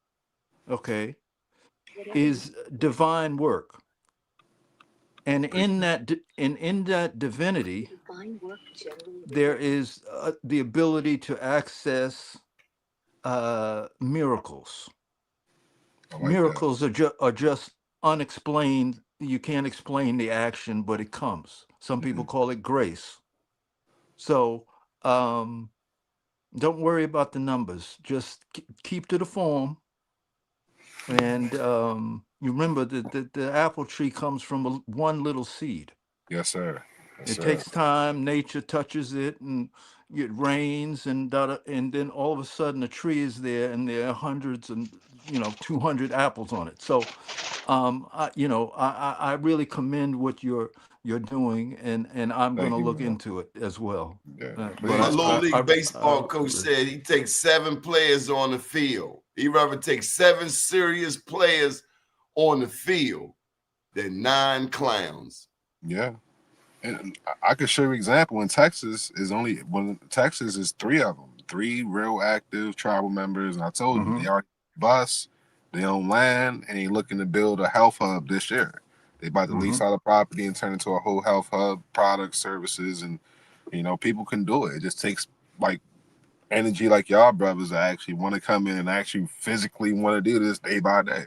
okay, is divine work, and in that divinity there is the ability to access miracles. I like that. Miracles are just unexplained. You can't explain the action, but it comes. Some people Mhm. call it grace. So um, don't worry about the numbers. Just keep to the form. And you remember that the apple tree comes from one little seed. Yes, sir. Yes, It sir. takes time. Nature touches it, and it rains, and then all of a sudden a tree is there, and there are hundreds and 200 apples on it. So, I really commend what you're doing, and I'm going Thank to you, look man. into it as well. Yeah. But My Please, little please. league baseball coach said he takes 7 players on the field. He'd rather take 7 serious players on the field than 9 clowns. Yeah. And I could show you an example. In Texas, Texas is 3 of them, 3 real active tribal members. And I told you, hmm they already bus, they own land, and they looking to build a health hub this year. They about to hmm lease out the property and turn into a whole health hub, products, services, and people can do it. It just takes like energy like y'all brothers that actually want to come in and actually physically want to do this day by day.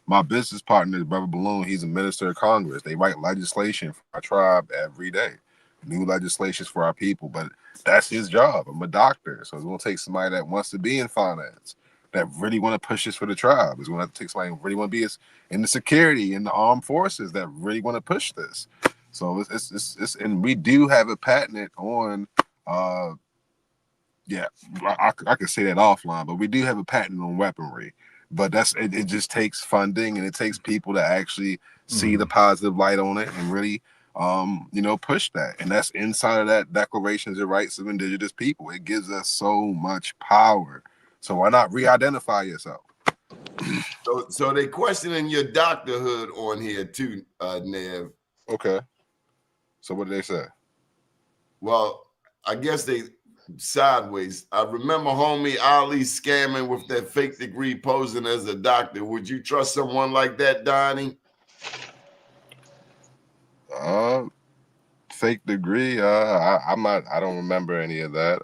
My business partner is Brother Balloon. He's a minister of Congress. They write legislation for our tribe every day, new legislations for our people. But that's his job. I'm a doctor, so it's going to take somebody that wants to be in finance, that really want to push this for the tribe. It's going to take somebody who really want to be in the security, in the armed forces, that really want to push this. So it's and we do have a patent on. Yeah, I could say that offline, but we do have a patent on weaponry. But it just takes funding, and it takes people to actually see the positive light on it and really push that. And that's inside of that Declarations of Rights of Indigenous People. It gives us so much power. So why not re-identify yourself? So they questioning your doctorhood on here too, Nev. Okay. So what did they say? Well, I guess they sideways. I remember homie Ali scamming with that fake degree posing as a doctor. Would you trust someone like that, Donnie? Fake degree. I'm not. I don't remember any of that.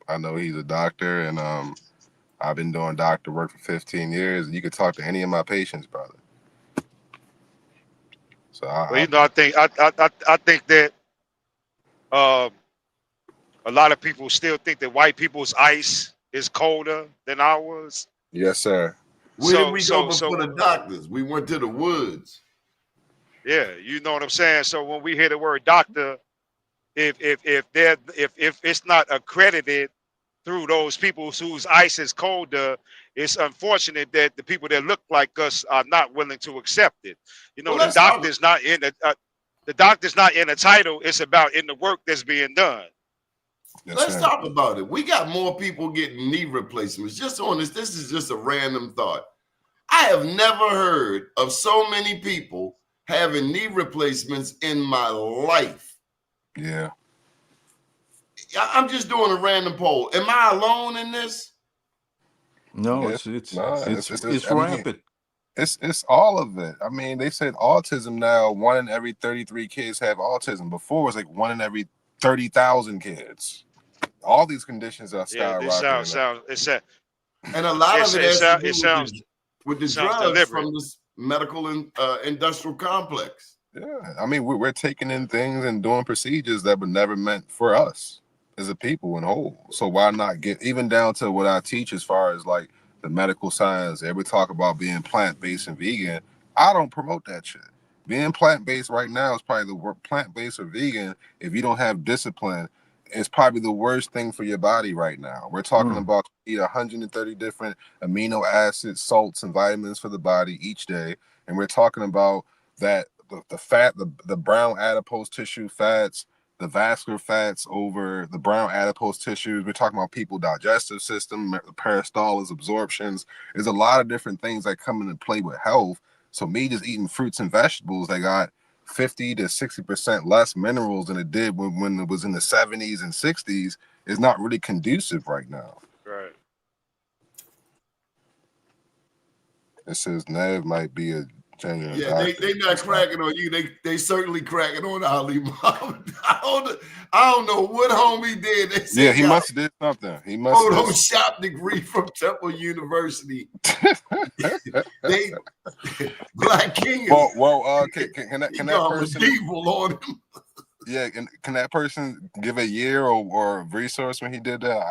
I know he's a doctor, and I've been doing doctor work for 15 years. You could talk to any of my patients, brother. So Well, I think that a lot of people still think that white people's ice is colder than ours. yes, sir. Where did we go before the doctors? We went to the woods. Yeah, you know what I'm saying. So when we hear the word doctor, if it's not accredited through those people whose ice is colder, it's unfortunate that the people that look like us are not willing to accept it. You know, the doctor's not in the title. It's about in the work that's being done. Yes, let's talk about it. We got more people getting knee replacements. Just on this is just a random thought. I have never heard of so many people having knee replacements in my life. Yeah. I'm just doing a random poll. Am I alone in this? No, it's rampant. It's all of it. I mean, they said autism now, 1 in every 33 kids have autism. Before it was like 1 in every 30,000 kids. All these conditions are skyrocketing. And a lot of it has to do with the drugs from this medical and industrial complex. Yeah, I mean, we're taking in things and doing procedures that were never meant for us as a people in whole. So why not get even down to what I teach as far as like the medical science? Every talk about being plant-based and vegan, I don't promote that shit. Being plant-based right now is probably the word plant-based or vegan. If you don't have discipline, it's probably the worst thing for your body right now. We're talking about eat 130 different amino acids, salts, and vitamins for the body each day, and we're talking about that the fat, the brown adipose tissue fats, the vascular fats over the brown adipose tissues. We're talking about people's digestive system, peristalsis, absorptions. There's a lot of different things that come into play with health. So me just eating fruits and vegetables that got 50 to 60% less minerals than it did when it was in the 70s and 60s is not really conducive right now. Right. It says Nev might be a genuine doctor. They not cracking on you. They certainly cracking on Ali. I don't know what homie did. They said he must have did something. He must Photoshop degree from Temple University. Black King. Can that person evil on him? Yeah, can that person give a year or resource when he did that?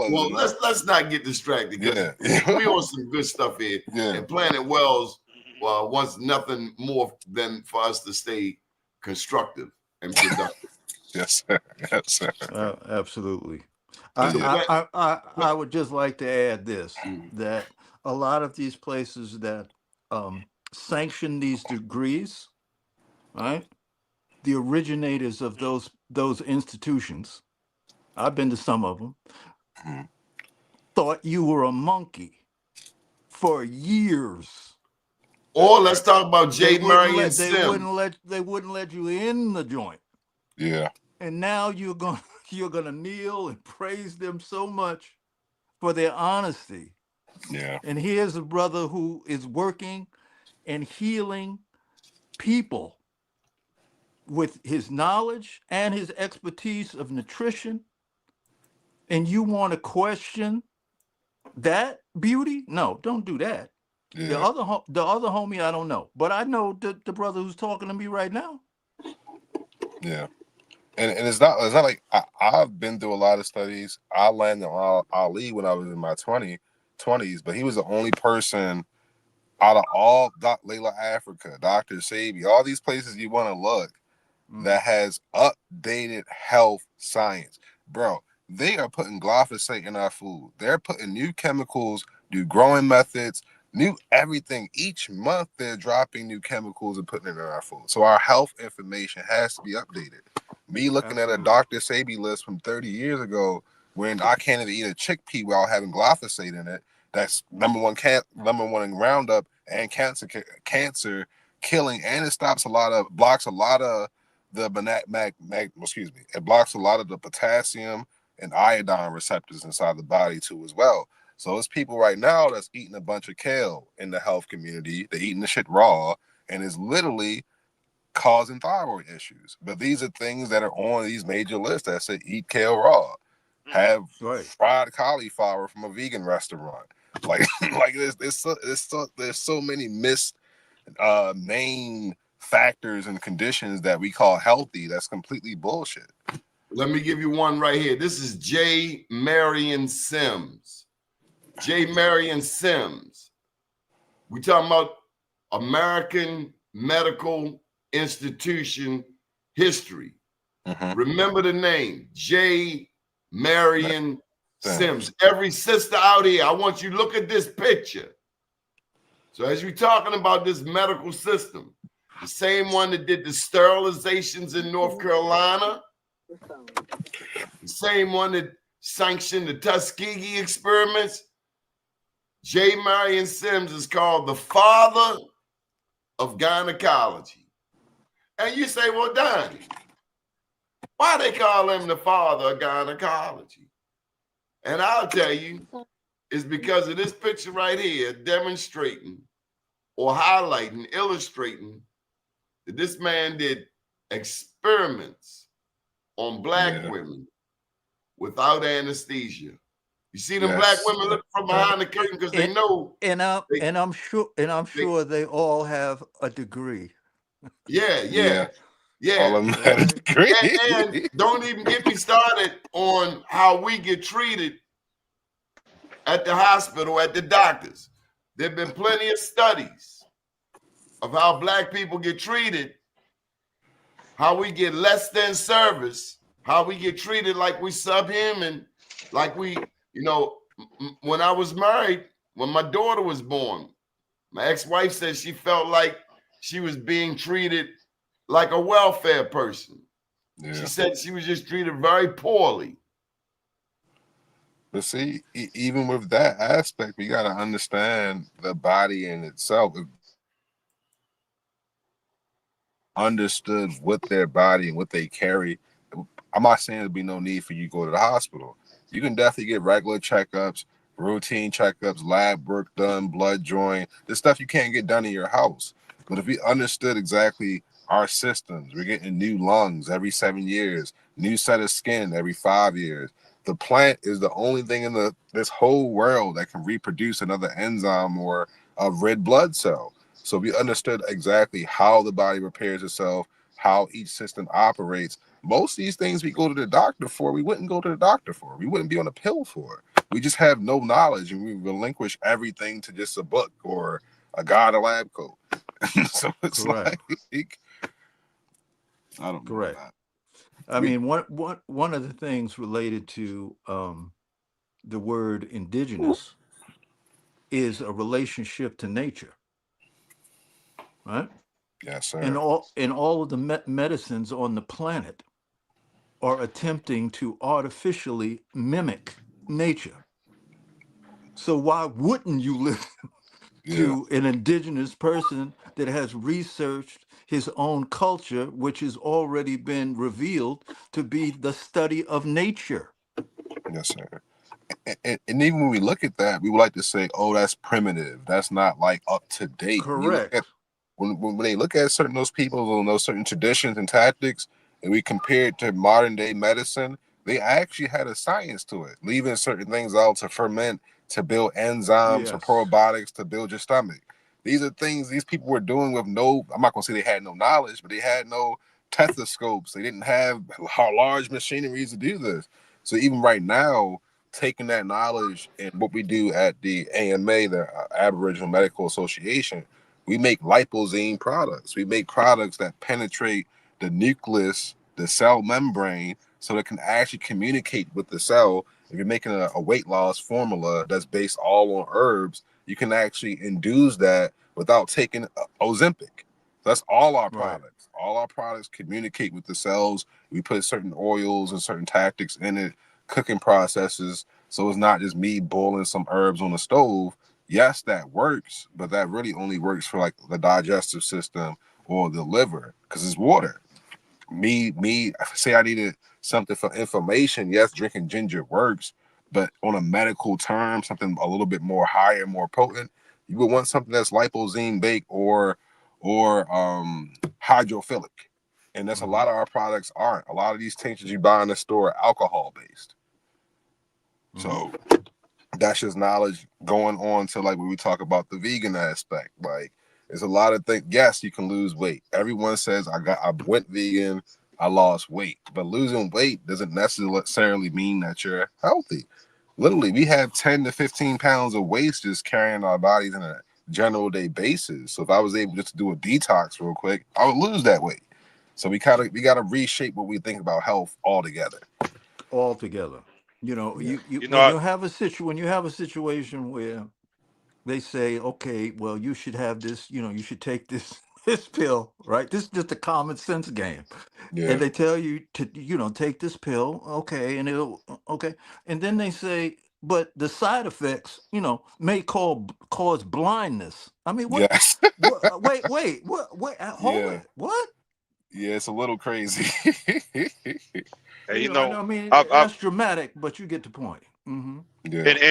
Well, let's not get distracted because we on some good stuff here. Yeah. And Planet Wells wants nothing more than for us to stay constructive and productive. Yes, sir. Yes, sir. Absolutely. I would just like to add this, that a lot of these places that sanction these degrees, right? The originators of those institutions, I've been to some of them, thought you were a monkey for years. Or let's talk about J. Marion Sims. They wouldn't let you in the joint. Yeah. And now you're gonna kneel and praise them so much for their honesty. Yeah. And here's a brother who is working and healing people with his knowledge and his expertise of nutrition, and you want to question that beauty? No, don't do that. Yeah, The other homie, I don't know, but I know the brother who's talking to me right now. yeah. And it's not like I've been through a lot of studies. I landed on Ali when I was in my 20s, but he was the only person out of all Layla Africa, Dr. Sabi, all these places you want to look that has updated health science. Bro, they are putting glyphosate in our food. They're putting new chemicals, new growing methods, new everything. Each month they're dropping new chemicals and putting it in our food. So our health information has to be updated. Me looking at a Absolutely. Dr. Sabi list from 30 years ago when I can't even eat a chickpea without having glyphosate in it. That's number one in Roundup and cancer killing, and it blocks a lot of the it blocks a lot of the potassium and iodine receptors inside the body too as well. So it's people right now that's eating a bunch of kale in the health community. They're eating the shit raw, and it's literally causing thyroid issues. But these are things that are on these major lists that say eat kale raw, have Right. fried cauliflower from a vegan restaurant. Like like there's so many main factors and conditions that we call healthy that's completely bullshit. Let me give you one right here. This is J. Marion Sims. J. Marion Sims. We talking about American Medical Institution history. Remember the name, J. Marion Sims. Every sister out here, I want you to look at this picture. So as you're talking about this medical system, the same one that did the sterilizations in North Carolina, the same one that sanctioned the Tuskegee experiments, J. Marion Sims is called the father of gynecology. And you say, well, Donnie, why they call him the father of gynecology? And I'll tell you, it's because of this picture right here demonstrating or highlighting, illustrating that this man did experiments on black women without anesthesia. You see them black women looking from behind the curtain because they know. And I'm sure they all have a degree. Yeah. All of them had a degree. And don't even get me started on how we get treated at the hospital, at the doctors. There have been plenty of studies of how black people get treated, how we get less than service, how we get treated like we subhuman, like we, when I was married, when my daughter was born, my ex-wife said she felt like she was being treated like a welfare person. Yeah. She said she was just treated very poorly. But see, even with that aspect, we got to understand the body in itself. Understood what their body and what they carry. I'm not saying there'd be no need for you to go to the hospital. You can definitely get regular checkups, routine checkups, lab work done, blood drawing, the stuff you can't get done in your house. But if we understood exactly our systems, we're getting new lungs every 7 years, new set of skin every 5 years. The plant is the only thing in this whole world that can reproduce another enzyme or a red blood cell. So we understood exactly how the body repairs itself, how each system operates. Most of these things we go to the doctor for, we wouldn't go to the doctor for. We wouldn't be on a pill for. We just have no knowledge, and we relinquish everything to just a book or a guy in a lab coat. So it's Correct. like, I don't know. Correct. I mean, one of the things related to the word indigenous is a relationship to nature, right? Yes, sir. And all of the medicines on the planet are attempting to artificially mimic nature. So why wouldn't you listen to an indigenous person that has researched his own culture, which has already been revealed to be the study of nature? Yes, sir. And even when we look at that, we would like to say, oh, that's primitive. That's not like up to date. Correct. When they look at those people and those certain traditions and tactics, and we compare it to modern day medicine, they actually had a science to it, leaving certain things out to ferment, to build enzymes for Yes. probiotics to build your stomach. These are things these people were doing with no, I'm not going to say they had no knowledge, but they had no stethoscopes. They didn't have large machineries to do this. So even right now, taking that knowledge and what we do at the AMA, the Aboriginal Medical Association, we make liposine products. We make products that penetrate the nucleus, the cell membrane, so it can actually communicate with the cell. If you're making a weight loss formula that's based all on herbs, you can actually induce that without taking Ozempic. That's all our Right. products. All our products communicate with the cells. We put certain oils and certain tactics in it, cooking processes. So it's not just me boiling some herbs on the stove. Yes, that works, but that really only works for like the digestive system or the liver because it's water. Me, say I needed something for inflammation. Yes, drinking ginger works, but on a medical term, something a little bit more higher, more potent, you would want something that's liposine baked or hydrophilic. And that's a lot of our products aren't. A lot of these tinctures you buy in the store are alcohol based. So that's just knowledge going on to like when we talk about the vegan aspect. Like there's a lot of things. Yes, you can lose weight. Everyone says I went vegan, I lost weight. But losing weight doesn't necessarily mean that you're healthy. Literally, we have 10 to 15 pounds of waste just carrying our bodies in a general day basis. So if I was able just to do a detox real quick, I would lose that weight. So we gotta reshape what we think about health altogether. Altogether. You know, Yeah. you You when know, you have when you have a situation where they say, okay, well, you should have this, you should take this this pill, right? This is just a common sense game. And Yeah. they tell you to, take this pill, okay, and okay. And then they say, but the side effects, may cause blindness. I mean, what? Yes. What? Wait, what? Wait, hold Yeah. it. What? Yeah, it's a little crazy. and you I know, know, I mean, I've that's dramatic, but you get the point. Hmm. Yeah. and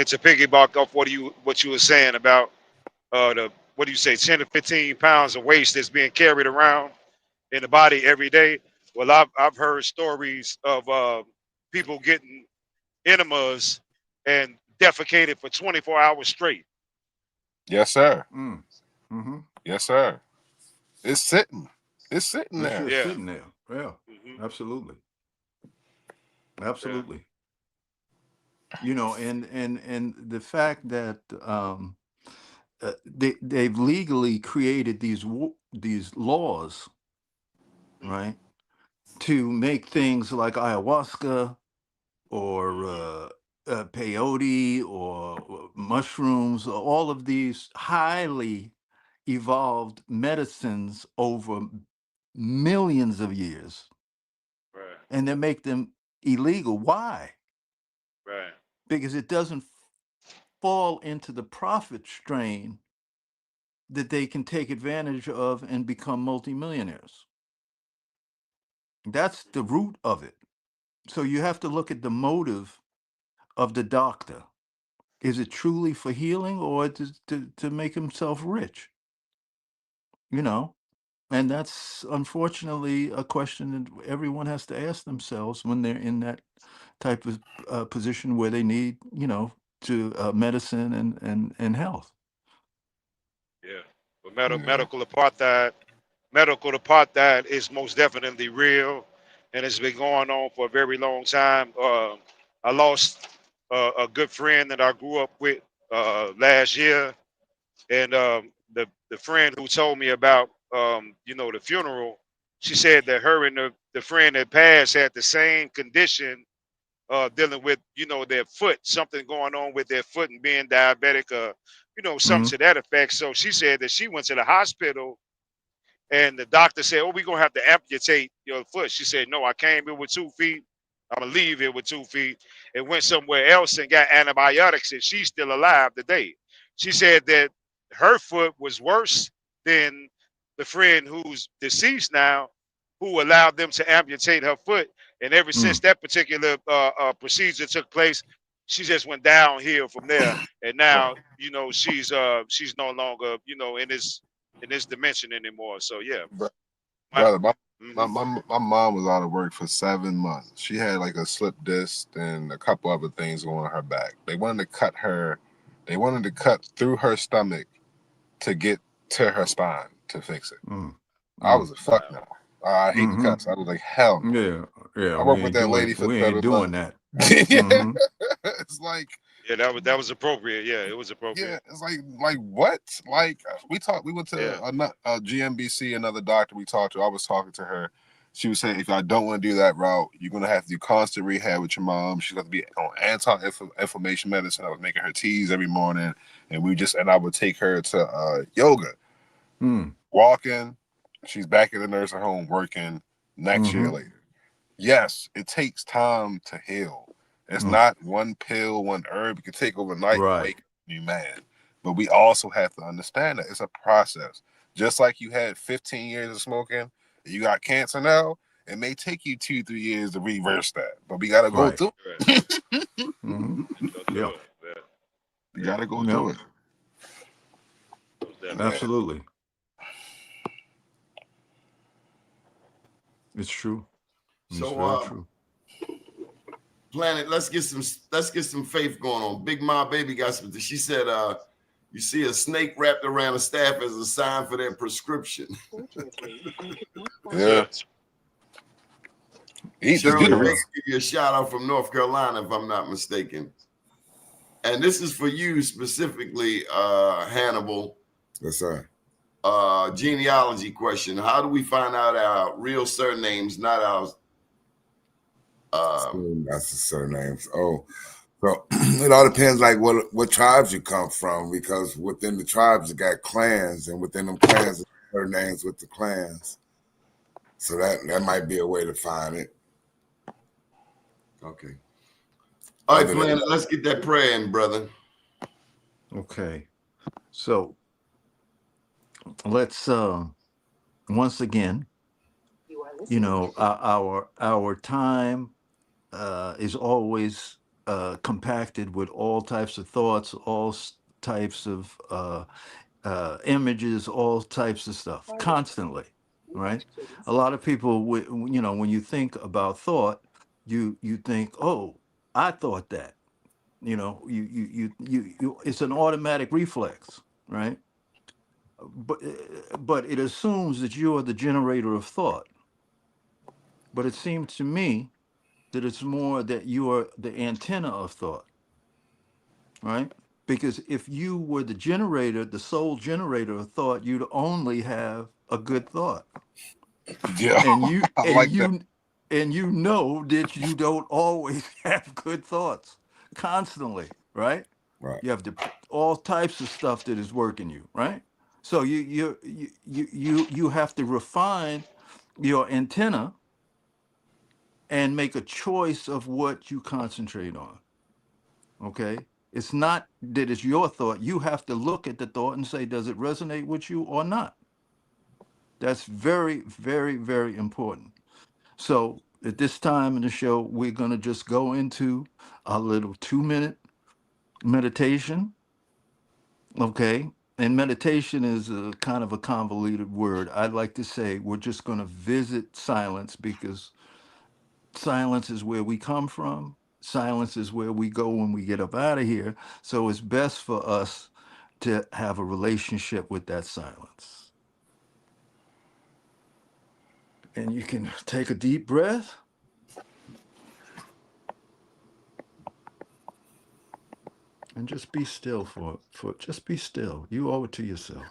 to piggyback off what you were saying about the what do you say 10 to 15 pounds of waste that's being carried around in the body every day. Well, I've heard stories of people getting enemas and defecated for 24 hours straight. Yes, sir. Mm. Hmm. Yes, sir. It's sitting. It's sitting It's there. just Yeah. sitting there. Yeah, Hmm. absolutely, Yeah. absolutely. And the fact that they've legally created these laws, right, to make things like ayahuasca or peyote or mushrooms, all of these highly evolved medicines over millions of years, Right. and they make them illegal. Why? Right. Because it doesn't fall into the profit strain that they can take advantage of and become multimillionaires. That's the root of it. So you have to look at the motive of the doctor. Is it truly for healing or to make himself rich? You know, and that's unfortunately a question that everyone has to ask themselves when they're in that type of position where they need, to medicine and health. Yeah. But Yeah. medical apartheid is most definitely real, and it's been going on for a very long time. I lost a good friend that I grew up with last year, and the friend who told me about the funeral, she said that her and the friend that passed had the same condition, dealing with their foot, something going on with their foot and being diabetic, something Hmm. to that effect. So she said that she went to the hospital and the doctor said, "Oh, we're gonna have to amputate your foot." She said, "No, I came here with 2 feet. I'm gonna leave here with 2 feet." And went somewhere else and got antibiotics, and she's still alive today. She said that her foot was worse than the friend who's deceased now, who allowed them to amputate her foot. And ever since Mm. that particular procedure took place, she just went downhill from there. And now, Wow. she's no longer, in this dimension anymore. So yeah, Br- my, Brother, my my mom was out of work for 7 months. She had like a slip disc and a couple other things going on her back. They wanted to cut through her stomach to get to her spine to fix it. Mm. I was a fuck Wow. no. I hate to Mm-hmm. cuss. I was like, hell no. Yeah, yeah. I worked with that lady for We ain't 7 doing months. that. Yeah. Mm-hmm. It's like, Yeah, that was appropriate. Yeah, it was yeah, appropriate. it's like what? Like we went Yeah. to a GMBC, another doctor we talked to. I was talking to her. She was saying, if I don't want to do that route, you're gonna have to do constant rehab with your mom. She's gonna be on anti-inflammation medicine. I was making her teas every morning, and I would take her to yoga, Mm. walking. She's back at the nursing home working next year Mm-hmm. later. Yes, it takes time to heal. It's Mm. not one pill, one herb you can take overnight and Right. wake up a new man. But we also have to understand that it's a process. Just like you had 15 years of smoking, you got cancer now, it may take you 2, 3 years to reverse that. But we gotta go Right. through Right. Mm-hmm. Go Yeah. through it. Yeah. we gotta go Yep. through it. Most definitely. Yeah. Absolutely. It's true. It's So very true. Planet, let's get some faith going on. Big Ma Baby got some. She said, you see a snake wrapped around a staff as a sign for their prescription. Yeah. Eat the Shirley juice. Bates give you a shout out from North Carolina, if I'm not mistaken. And this is for you specifically, Hannibal. Yes, sir. Genealogy question. How do we find out our real surnames, not our That's the surnames. Oh, so it all depends, like what tribes you come from, because within the tribes you got clans, and within them clans, their names with the clans. So that might be a way to find it. okay. All right, Other than Planet, let's get that prayer in, brother. Okay. So let's once again, our time is always compacted with all types of thoughts, types of images, all types of stuff, constantly, right? A lot of people, when you think about thought, you think, oh, I thought that. It's an automatic reflex, right? But it assumes that you are the generator of thought. But it seems to me that it's more that you are the antenna of thought, right? Because if you were the generator, the sole generator of thought, you'd only have a good thought. Yeah. And you I and like that. you and you know that you don't always have good thoughts constantly, right? right, You have all types of stuff that is working you, right? So you have to refine your antenna and make a choice of what you concentrate on. Okay? It's not that it's your thought. You have to look at the thought and say, does it resonate with you or not? That's very, very, very important. So at this time in the show, we're going to just go into a little 2-minute meditation. Okay? And meditation is a kind of a convoluted word. I'd like to say we're just going to visit silence, because silence is where we come from. Silence is where we go when we get up out of here. So it's best for us to have a relationship with that silence. And you can take a deep breath and just be still for just be still. You owe it to yourself.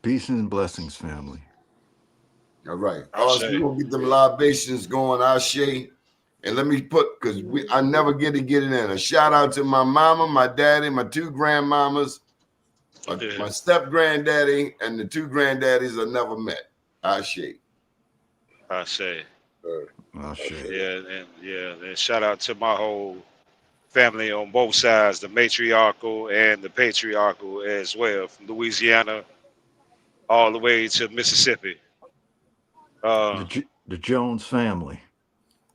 Peace and blessings, family. All right. I Us, we're say, gonna get them libations going, Ashe. And let me put, because I never get to get it in. A shout out to my mama, my daddy, my two grandmamas, my step granddaddy, and the two granddaddies I never met. Ashe. I say, Ashe. and shout out to my whole family on both sides, the matriarchal and the patriarchal as well, from Louisiana all the way to Mississippi. The Jones family.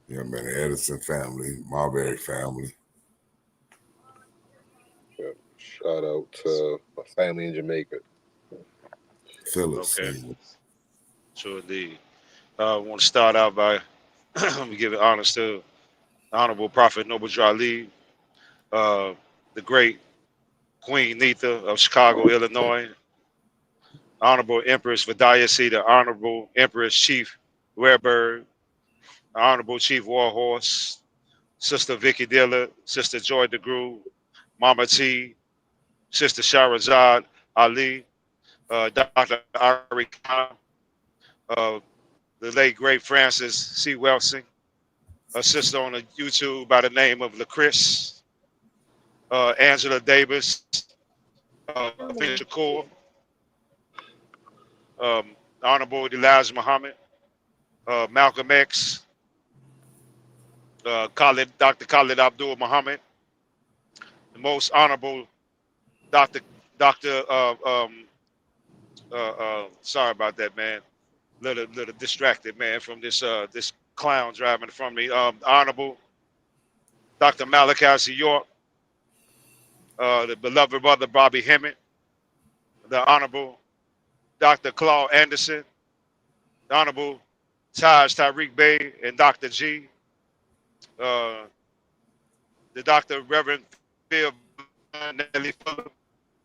Yeah, man, the Edison family, Marbury family. Yeah. Shout out to my family in Jamaica. Phillips. Okay. So indeed. I want to start out by giving honors to the Honorable Prophet Noble Drew Ali, the great Queen Nitha of Chicago, Illinois, Honorable Empress Vidayasi, the Honorable Empress Chief Wearberg, Honorable Chief Warhorse, Sister Vicky Dillard, Sister Joy DeGrew, Mama T, Sister Sharazad Ali, Dr. Ari Khan, the late great Francis C. Welsing, a sister on the YouTube by the name of LaChris, Angela Davis, Shakur, Honorable Elijah Muhammad, Malcolm X, Dr. Khalid Abdul Muhammad, the most honorable Dr. Sorry about that, man. Little distracted, man, from this this clown driving in front of me. Honorable Dr. Malachi York, the beloved brother Bobby Hemmett, the Honorable Dr. Claude Anderson, the Honorable Taj Tariq Bey and Dr. G, the Dr. Reverend Phil Nelly Fuller,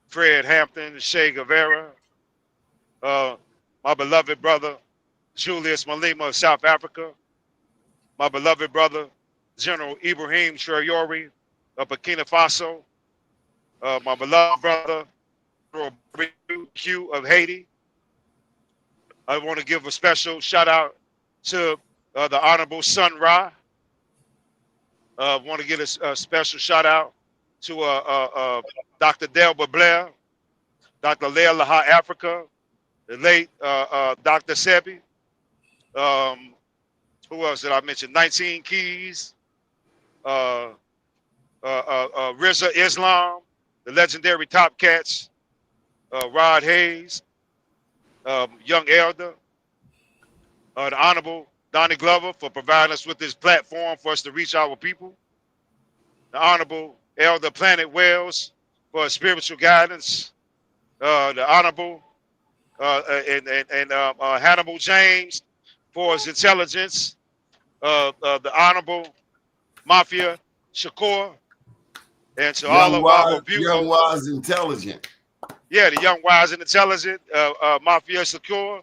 Fred Hampton, Shay Guevara, my beloved brother Julius Malema of South Africa, my beloved brother General Ibrahim Traore of Burkina Faso, my beloved brother Q of Haiti. I want to give a special shout out to the Honorable Sun Ra. I want to give a special shout out to Dr. Delba Blair, Dr. Leah Laha Africa, the late Dr. Sebi. Who else did I mention? 19 Keys, Rizza Islam, the legendary Top Cats, Rod Hayes, Young Elder, the Honorable Doni Glover for providing us with this platform for us to reach our people, the Honorable Elder Planet Wells for spiritual guidance, the Honorable Hannibal James for his intelligence, the Honorable Mafia Shakur, and to all of our viewers. Young, wise, intelligent. Yeah, the young, wise, and intelligent Mafia Shakur,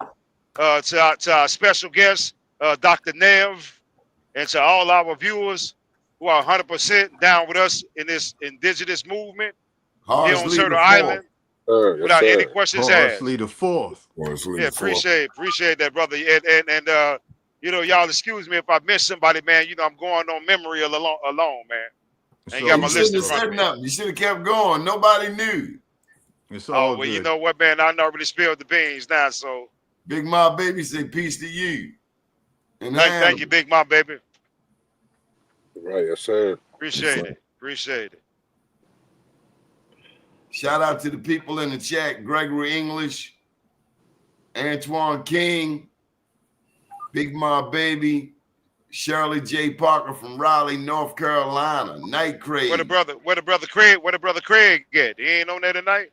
to our special guest, Dr. Nev, and to all our viewers who are 100% down with us in this indigenous movement here on Turtle Island. Without any questions asked. Horsley the Fourth. Yeah, appreciate that, brother. And you know, y'all excuse me if I miss somebody, man. You know, I'm going on memory alone, man. So got my list in front of me. You should have kept going. Nobody knew. It's all well, good. you know what, man? I already spilled the beans now, so. Big Mom Baby say peace to you. And thank you, Big Mom Baby. Right, yes, sir. Appreciate it. Shout out to the people in the chat: Gregory English, Antoine King, Big Ma Baby, Shirley J. Parker from Raleigh, North Carolina, Night Craig. Where the brother Craig get? He ain't on there tonight?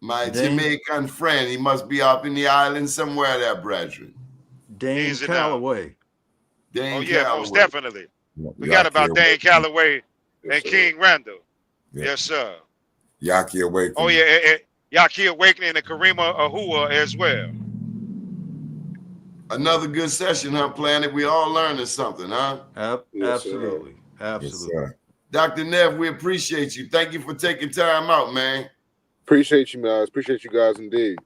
My Jamaican friend. He must be up in the island somewhere there, brethren. Dane Calloway. Most definitely. Forgot about Dane Calloway and King Randall. Yeah. Yes, sir. Yaki Awakening. Oh, yeah. Yaki Awakening and Karima Ahua as well. Another good session, huh, Planet? We all learning something, huh? Absolutely. Absolutely. Yes, Dr. Nev, we appreciate you. Thank you for taking time out, man. Appreciate you, guys. Appreciate you guys indeed.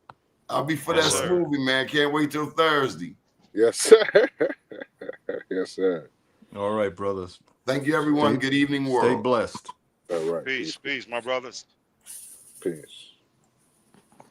I'll be for Yes, that sir. smoothie, man. Can't wait till Thursday. Yes, sir. Yes, sir. All right, brothers. Thank you, everyone. Stay, Good evening, stay world. blessed. All right. Peace, peace, my brothers. Peace.